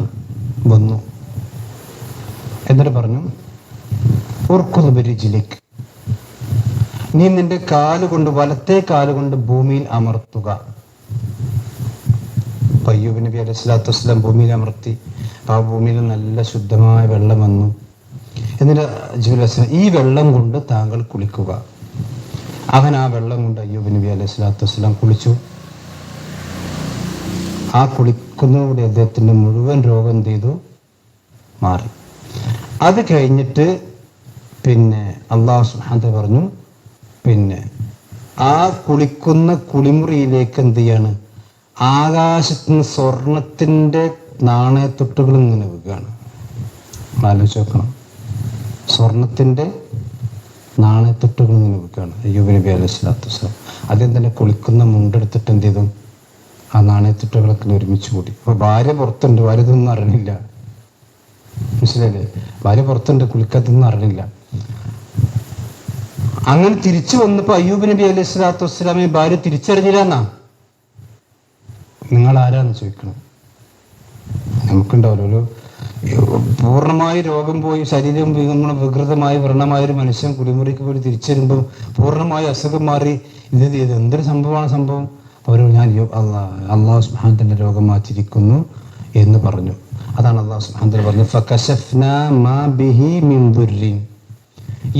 S2: വന്നു. എന്നിട്ട് പറഞ്ഞു, ഉർക്കുദ് ബിരിജ്ലിക്, നീ നിന്റെ കാലുകൊണ്ട്, വലത്തെ കാലുകൊണ്ട് ഭൂമിയിൽ അമർത്തുക. അയ്യൂബ് നബി അലൈഹി സ്വലാത്തു വസ്സലാം ഭൂമിയിൽ അമർത്തി. ആ ഭൂമിയിൽ നല്ല ശുദ്ധമായ വെള്ളം വന്നു. എന്നിട്ട് ജിബ്രീൽ അലൈഹി സ്വലാം, ഈ വെള്ളം കൊണ്ട് താങ്കൾ കുളിക്കുക. അവൻ ആ വെള്ളം കൊണ്ട് അയ്യൂബ് നബി അലൈഹി സ്വലാത്തു വസ്സലാം കുളിച്ചു. ആ കുളിക്കുന്നതോടെ അദ്ദേഹത്തിന്റെ മുഴുവൻ രോഗം എന്ത് ചെയ്തു? മാറി. അത് കഴിഞ്ഞിട്ട് പിന്നെ അള്ളാഹു സുബ്ഹാനഹു വ തആല പറഞ്ഞു, പിന്നെ ആ കുളിക്കുന്ന കുളിമുറിയിലേക്ക് എന്ത് ചെയ്യാണ്? ആകാശത്ത് നിന്ന് സ്വർണത്തിന്റെ നാണയത്തൊട്ടുകൾ ഇങ്ങനെ വീഴുകയാണ്. ആലോചിച്ച് നോക്കണം, സ്വർണത്തിന്റെ നാണയത്തൊട്ടുകൾ ഇങ്ങനെ വീഴുകയാണ്. അയ്യൂബ് നബി അലൈഹി സ്വലാത്തു വസ്സലാം അദ്ദേഹം തന്നെ കുളിക്കുന്ന മുണ്ടെടുത്തിട്ട് എന്ത് ചെയ്തു? ആ നാണയത്തുട്ടുകളൊക്കെ ഒരുമിച്ച് കൂടി. അപ്പോൾ ഭാര്യ പുറത്തുണ്ട്, ഭാര്യ ഇതൊന്നും അറിയണില്ല. മനസ്സിലല്ലേ? ഭാര്യ പുറത്തുണ്ട്, കുളിക്കത്തൊന്നും അറിയണില്ല. അങ്ങനെ തിരിച്ചു വന്നപ്പോൾ അയ്യൂബ് നബി അലൈഹി സ്വലാത്തു വസ്സലാമെ ഭാര്യ തിരിച്ചറിഞ്ഞില്ല എന്നാ. നിങ്ങൾ ആരാന്ന് ചോദിക്കണം. നമുക്കുണ്ടാവല്ലോ ഒരു പൂർണ്ണമായി രോഗം പോയി ശരീരം വികൃതമായി വ്രണമായൊരു മനുഷ്യൻ കുളിമുറിക്ക് പോയി തിരിച്ചു വരുമ്പോൾ പൂർണ്ണമായി അസുഖം മാറി ഇത് എന്തൊരു സംഭവം. അവർ ഞാൻ അള്ളാഹു സുബ്ഹാനഹു വതആല രോഗം മാറ്റിയിരിക്കുന്നു എന്ന് പറഞ്ഞു. അതാണ് അള്ളാഹു സുബ്ഹാനഹു വതആല പറഞ്ഞു ഫകശഫ്നാ മാ ബിഹി മിൻ ദുർരിൻ.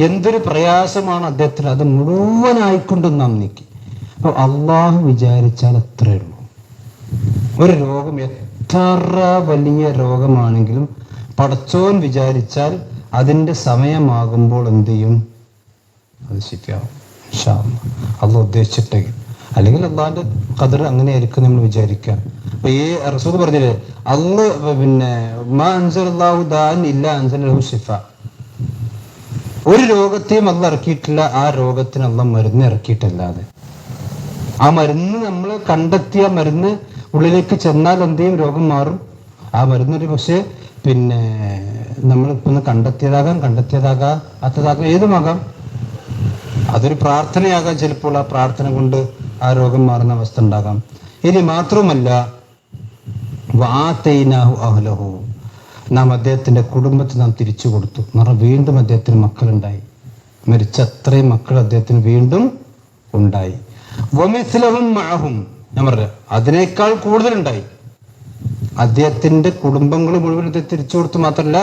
S2: എന്തൊരു പ്രയാസമാണ് അദ്ദേഹത്തിന്, അത് മുഴുവനായിക്കൊണ്ട് നാം നീക്കി. അപ്പോൾ അള്ളാഹു വിചാരിച്ചാൽ അത്രയേ ഉള്ളൂ. ഒരു രോഗം എത്ര വലിയ രോഗമാണെങ്കിലും പടച്ചോൻ വിചാരിച്ചാൽ അതിൻ്റെ സമയമാകുമ്പോൾ എന്ത് ചെയ്യും? അത് ശരിയാവും ഇൻഷാ അല്ലാഹ്. അള്ളാഹു ഉദ്ദേശിച്ചിട്ടെങ്കിൽ, അല്ലെങ്കിൽ അള്ളാഹിന്റെ ഖദർ അങ്ങനെയായിരിക്കും നമ്മൾ വിചാരിക്കുക. അപ്പൊ ഈ റസൂൽ പറഞ്ഞില്ലേ, മാ അൻസലല്ലാഹു ദാൻ ഇല്ലാ അൻസലഹു ശിഫ. ഒരു രോഗത്തെയും അള്ളാഹ് ഇറക്കിയിട്ടില്ല, ആ രോഗത്തിന് അള്ളാഹ് മരുന്ന് ഇറക്കിയിട്ടല്ലാതെ. ആ മരുന്ന് നമ്മൾ കണ്ടെത്തിയ മരുന്ന് ഉള്ളിലേക്ക് ചെന്നാൽ എന്ത് ചെയ്യും? രോഗം മാറും. ആ മരുന്നൊരു പക്ഷേ നമ്മളിപ്പോൾ കണ്ടെത്തിയതാകാം ഏതുമാകാം. അതൊരു പ്രാർത്ഥനയാകാം. ചിലപ്പോൾ ആ പ്രാർത്ഥന കൊണ്ട് ആ രോഗം മാറുന്ന അവസ്ഥ ഉണ്ടാകാം. ഇനി മാത്രമല്ല വആതൈനാഹു അഹ്ലഹു, നാം അദ്ദേഹത്തിന്റെ കുടുംബത്തെ നാം തിരിച്ചു കൊടുത്തു. വീണ്ടും അദ്ദേഹത്തിന് മക്കളുണ്ടായി. മരിച്ച അത്രയും മക്കൾ അദ്ദേഹത്തിന് വീണ്ടും ഉണ്ടായി. വമിസ്ലഹും മഅഹും, ഞാൻ പറഞ്ഞു അതിനേക്കാൾ കൂടുതലുണ്ടായി. അദ്ദേഹത്തിന്റെ കുടുംബങ്ങൾ മുഴുവൻ തിരിച്ചു കൊടുത്തു മാത്രമല്ല,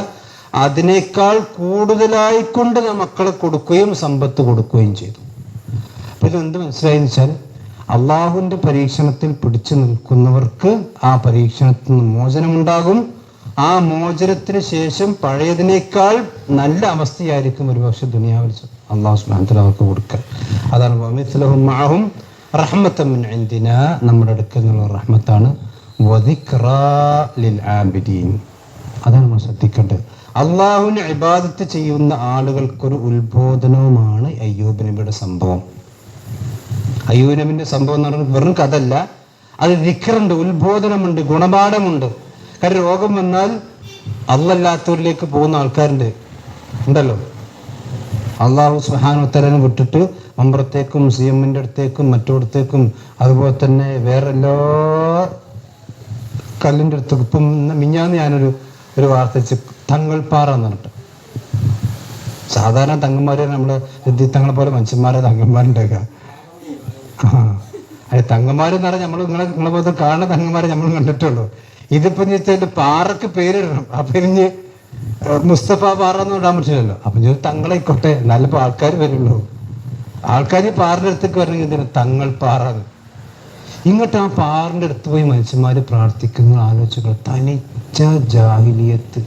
S2: അതിനേക്കാൾ കൂടുതലായിക്കൊണ്ട് നാം മക്കളെ കൊടുക്കുകയും സമ്പത്ത് കൊടുക്കുകയും ചെയ്തു. അപ്പൊ ഇതെന്ത് മനസ്സിലായെന്ന് വെച്ചാൽ, അള്ളാഹുവിന്റെ പരീക്ഷണത്തിൽ പിടിച്ചു നിൽക്കുന്നവർക്ക് ആ പരീക്ഷണത്തിൽ നിന്ന് മോചനമുണ്ടാകും. ആ മോചനത്തിന് ശേഷം പഴയതിനേക്കാൾ നല്ല അവസ്ഥയായിരിക്കും ഒരുപക്ഷെ ദുനിയാവിൽ അള്ളാഹു സുബ്ഹാനഹു വതആല അവർക്ക് കൊടുക്കുക. അതാണ് വമിസ്ലഹും മഅഹും റഹ്മത്തൻ മിൻ ഇൻദിനാ, നമ്മുടെ അടുക്കൽ നിന്നുള്ള റഹ്മത്താണ്. വദിക്റാ ലിൽ ആബിദീൻ, അതാണ് നമ്മൾ ശ്രദ്ധിക്കേണ്ടത്. അള്ളാഹുവിന് ഇബാദത്ത് ചെയ്യുന്ന ആളുകൾക്കൊരു ഉത്ബോധനവുമാണ് അയ്യൂബ് നബിയുടെ സംഭവം. അയ്യൂബ് നബിന്റെ സംഭവം എന്ന് പറയുന്നത് വെറും കഥല്ല, അത് ദിക്റുണ്ട്, ഉത്ബോധനമുണ്ട്, ഗുണപാഠമുണ്ട്. കാരണം രോഗം വന്നാൽ അല്ലാത്തവരിലേക്ക് പോകുന്ന ആൾക്കാരുണ്ട് ഉണ്ടല്ലോ. അള്ളാഹു സുബ്ഹാനഹു വതആലയെ വിട്ടിട്ട് മമ്പ്രത്തേക്കും സിഎമ്മിന്റെ അടുത്തേക്കും മറ്റോടത്തേക്കും അതുപോലെ തന്നെ വേറെ എല്ലാ കല്ലിൻ്റെ അടുത്തേക്കും. ഇപ്പം മിഞ്ഞാന്ന് ഞാനൊരു വാർത്ത വെച്ച് തങ്ങൾപ്പാറ എന്ന് പറഞ്ഞിട്ട്, സാധാരണ തങ്ങന്മാരെ നമ്മള് തങ്ങളെ പോലെ മനുഷ്യന്മാരെ തങ്ങന്മാരുണ്ടാക്കുക. അതെ, തങ്ങന്മാരെന്ന് പറഞ്ഞാൽ നമ്മൾ നിങ്ങളെ പോലെ കാണുന്ന തങ്ങന്മാരെ നമ്മൾ കണ്ടിട്ടുള്ളൂ. ഇതിപ്പോ വെച്ചാൽ പാറക്ക് പേരിടണം. അപ്പൊ ഇനി മുസ്തഫ പാറ എന്ന് ഇടാൻ പറ്റില്ലല്ലോ. അപ്പൊ ഞാൻ തങ്ങളായിക്കോട്ടെ, നല്ല ആൾക്കാർ വരുള്ളൂ. ആൾക്കാർ പാറിന്റെ അടുത്തേക്ക് വരണമെങ്കിൽ എന്തിനാ തങ്ങൾ പാറ. ഇങ്ങോട്ട് ആ പാറിന്റെ അടുത്ത് പോയി മനുഷ്യന്മാര് പ്രാർത്ഥിക്കുന്ന ആലോചികൾ തനിച്ച ജാഹിലിയത്ത്.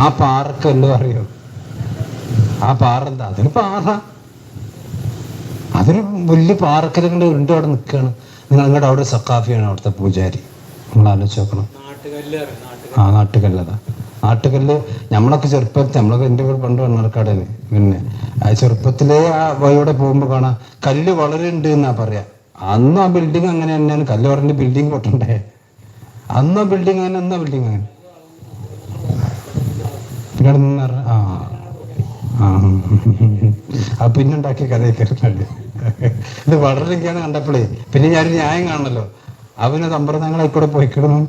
S2: ആ പാറക്കല്ലോ അറിയോ ആ പാറ എന്താ? അതൊരു പാറ, അതൊരു വലിയ പാറക്കലുകൊണ്ട് ഉരുണ്ട് അവിടെ നിൽക്കുകയാണ്. നിങ്ങളുടെ അവിടെ സക്കാഫിയാണ് അവിടുത്തെ പൂജാരി. നിങ്ങൾ ആലോചിച്ച് നോക്കണം. ആ നാട്ടുകല്ലതാ. നാട്ടുകല്ല് നമ്മളൊക്കെ ചെറുപ്പത്തിൽ, നമ്മളൊക്കെ എൻ്റെ പണ്ട് മണ്ണാർക്കാടേന്, പിന്നെ ചെറുപ്പത്തിലേ ആ വഴിയോടെ പോകുമ്പോൾ കാണാം കല്ല് വളരെ ഉണ്ട് എന്നാ പറയാ. അന്ന് ആ ബിൽഡിങ് അങ്ങനെ തന്നെയാണ്. കല്ല് പറഞ്ഞ ബിൽഡിങ് പൊട്ടണ്ടേ? അന്ന് ആ ബിൽഡിങ് അങ്ങനെ, എന്നാ ബിൽഡിങ് അങ്ങനെ പിന്നെ നിന്ന് പിന്നെ ഉണ്ടാക്കിയ കഥയൊക്കെ ഇത് വളരെയൊക്കെയാണ് കണ്ടപ്പോഴേ. പിന്നെ ഞാനൊരു ന്യായം കാണണല്ലോ, അവന് സമ്പ്രദായങ്ങളായിക്കൂടെ പോയിക്കിടന്നും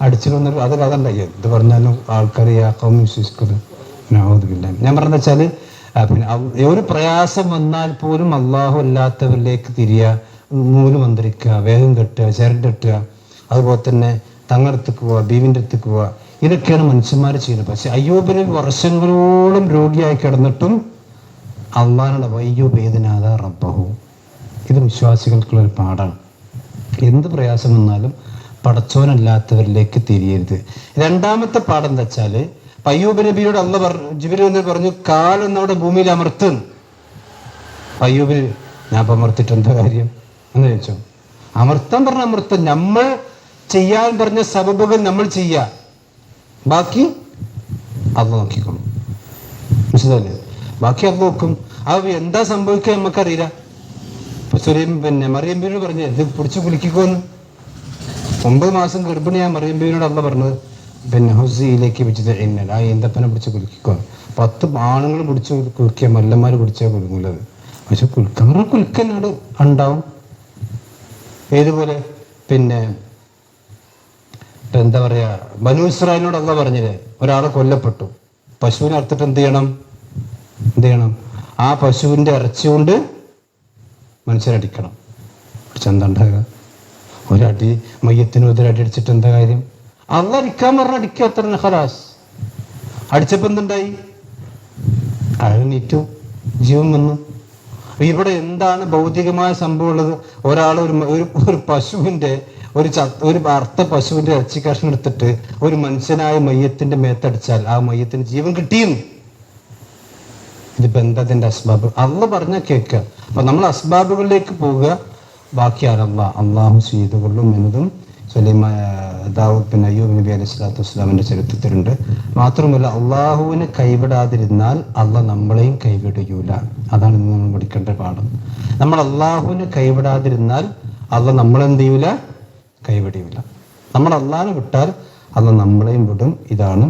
S2: അടിച്ചിടുന്നൊരു അത് കഥ ഉണ്ടായി. എന്ത് പറഞ്ഞാലും ആൾക്കാർ യാക്കവും വിശ്വസിക്കുന്നു. ഞാൻ പറഞ്ഞെന്ന് വെച്ചാൽ, പിന്നെ ഒരു പ്രയാസം വന്നാൽ പോലും അള്ളാഹു അല്ലാത്തവരിലേക്ക് തിരിയുക, നൂല് മന്ത്രിക്കുക, വേഗം കെട്ടുക, ചിരട്ടിട്ടുക, അതുപോലെ തന്നെ തങ്ങളടുത്തേക്ക് പോവുക, ബീവിൻ്റെ അടുത്തേക്ക് പോവുക, ഇതൊക്കെയാണ് മനുഷ്യന്മാർ ചെയ്യുന്നത്. പക്ഷെ അയ്യൂബിന് വർഷങ്ങളോളം രോഗിയായി കിടന്നിട്ടും അള്ളാഹുടെ അയ്യൂബ് ഏതിനാഥാ റബ്ബഹു. ഇത് വിശ്വാസികൾക്കുള്ളൊരു പാഠാണ്. എന്ത് പ്രയാസം വന്നാലും പടച്ചോനല്ലാത്തവരിലേക്ക് തിരിയരുത്. രണ്ടാമത്തെ പാഠം എന്താ വെച്ചാൽ, അയ്യൂബ് നബിയോട് ജിബ്രീൽ പറഞ്ഞു കാലൊന്നവിടെ ഭൂമിയിൽ അമർത്തും. അയ്യൂബിൽ ഞാൻ ഇപ്പം അമർത്തിട്ട് എന്താ കാര്യം എന്ന് ചോദിച്ചോ. അമർത്താൻ പറഞ്ഞ അമർത്തം, നമ്മൾ ചെയ്യാൻ പറഞ്ഞ സബബുകൾ നമ്മൾ ചെയ്യുക, ബാക്കി അള്ളാഹ് നോക്കിക്കോളും. മനസ്സിലല്ലേ? ബാക്കി അള്ളാഹ് നോക്കും. അത് എന്താ സംഭവിക്കുക നമുക്കറിയില്ല. പിന്നെ മറിയം ബീവിയോട് പറഞ്ഞു ഇത് പിടിച്ച് കുലുക്കിക്കോന്ന്. 9 മാസം ഗർഭിണിയായ മറിയം ബീവിയോട് അല്ല പറഞ്ഞത് പിന്നെ ഹുസിയിലേക്ക് വെച്ചത് എണ്ണൽ ആ ഈന്തപ്പനെ പിടിച്ച് കുലുക്കിക്കോ. 10 ആണുങ്ങൾ പിടിച്ച് കുലുക്കിയ മല്ലന്മാർ പിടിച്ചാൽ കുലുങ്ങുള്ളത്. പക്ഷെ കുലുക്കനാട് ഉണ്ടാവും. ഏതുപോലെ പിന്നെ എന്താ പറയാ ബനൂ ഇസ്രായേലിനോട് അല്ല പറഞ്ഞില്ലേ ഒരാളെ കൊല്ലപ്പെട്ടു, പശുവിനെ അറുത്തിട്ട് എന്ത് ചെയ്യണം? ആ പശുവിന്റെ ഇറച്ചി കൊണ്ട് മനുഷ്യരടിക്കണം. പക്ഷെ എന്താ ഉണ്ടാകുക? ഒരടി മയ്യത്തിന് ഒരടി അടിച്ചിട്ട് എന്താ കാര്യം? അല്ല അടിക്കാൻ പറഞ്ഞ അടിക്കുക, അത്ര ഹലാസ്. അടിച്ചപ്പോ എന്തുണ്ടായി? അയാൾ നീറ്റു, ജീവൻ വന്നു. ഇവിടെ എന്താണ് ഭൗതികമായ സംഭവം ഉള്ളത്? ഒരാൾ ഒരു പശുവിന്റെ ഒരു അർത്ഥ പശുവിന്റെ ഇറച്ചി കഷ്ണം എടുത്തിട്ട് ഒരു മനുഷ്യനായ മയ്യത്തിന്റെ മേത്തടിച്ചാൽ ആ മയ്യത്തിന് ജീവൻ കിട്ടിയെന്ന്. ഇതിപ്പോ എന്താ അതിന്റെ അസ്ബാബ്? അള്ള പറഞ്ഞ കേൾക്കുക. അപ്പൊ നമ്മൾ അസ്ബാബുകളിലേക്ക് പോവുക. ബാക്കി അള്ളാഹു ചെയ്തു കൊള്ളും എന്നതും പിന്നെ അയ്യൂബ് നബി അലൈഹി സ്വലാത്തു വസ്സലാമിന്റെ ചരിത്രത്തിലുണ്ട്. മാത്രമല്ല അള്ളാഹുവിനെ കൈവിടാതിരുന്നാൽ അള്ള നമ്മളെയും കൈവിടുകയില്ല. അതാണ് ഇന്ന് നമ്മൾ പഠിക്കേണ്ട പാഠം. നമ്മൾ അള്ളാഹുവിനെ കൈവിടാതിരുന്നാൽ അള്ള നമ്മളെന്ത് ചെയ്യൂല? കൈവിടിയില്ല. നമ്മൾ അള്ളാഹിനെ വിട്ടാൽ അള്ള നമ്മളെയും വിടും. ഇതാണ്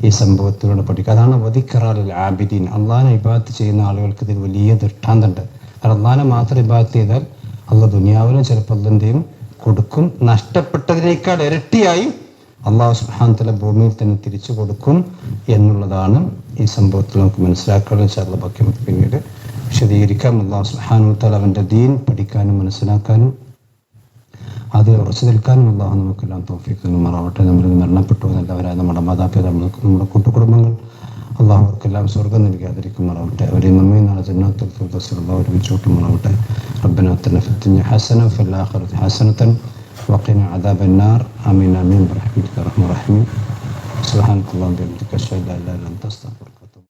S2: ഈ സംഭവത്തിലൂടെ പഠിക്കുക. അതാണ് വദിക്കറാൽ ആബിദീൻ. അള്ളാഹിനെ ഇബാദത്ത് ചെയ്യുന്ന ആളുകൾക്ക് ഇതിൽ വലിയ ദൃഷ്ടാന്തമുണ്ട്. കാരണം അള്ളാഹിനെ മാത്രം ഇബാദത്ത് ചെയ്താൽ അള്ള ദുനിയാവിനും ചിലപ്പോൾ അള്ളന്റെയും കൊടുക്കും. നഷ്ടപ്പെട്ടതിനേക്കാൾ ഇരട്ടിയായി അള്ളാഹു സുബ്ഹാനഹു വ തആല ഭൂമിയിൽ തന്നെ തിരിച്ചു കൊടുക്കും എന്നുള്ളതാണ് ഈ സംഭവത്തിൽ നമുക്ക് മനസ്സിലാക്കാനും ഇൻഷാഅല്ലാഹ് ബാക്കി നമുക്ക് പിന്നീട് വിശദീകരിക്കാം. അള്ളാഹു സുബ്ഹാനഹു വ തആല അവൻ്റെ ദീൻ പഠിക്കാനും മനസ്സിലാക്കാനും അത് ഉറച്ചു നിൽക്കാനും അള്ളാഹു നമുക്കെല്ലാം തൗഫീഖ് നൽകുമാറാവട്ടെ. നമ്മളിൽ മരണപ്പെട്ടു എന്നവരായ നമ്മുടെ മാതാപിതാക്കൾക്ക്, നമ്മുടെ കൂട്ടുകുടുംബങ്ങൾ അള്ളാഹു അവർക്കെല്ലാം സ്വർഗ്ഗം നൽകാതിരിക്കുമാറാവട്ടെ. അവരെ നമ്മെ നാളെ ജന്നത്തുൽ ഫിർദൗസിൽ അള്ളാഹു ഒരുമിച്ച് കൂട്ടുമാറാവട്ടെ. റബ്ബനാ ആതിനാ ഫിദ്ദുനിയ ഹസന വഫിൽ ആഖിറതി ഹസനതൻ വഖിനാ അദാബന്നാർ. ആമീൻ ആമീൻ ബിറഹ്മതിക യാ അർഹമർ റഹീമീൻ. സുബ്ഹാനക്കല്ലാഹി വബിഹംദിക അശ്ഹദു അൻ ലാ ഇലാഹ ഇല്ല അൻത അസ്തഗ്ഫിറുക.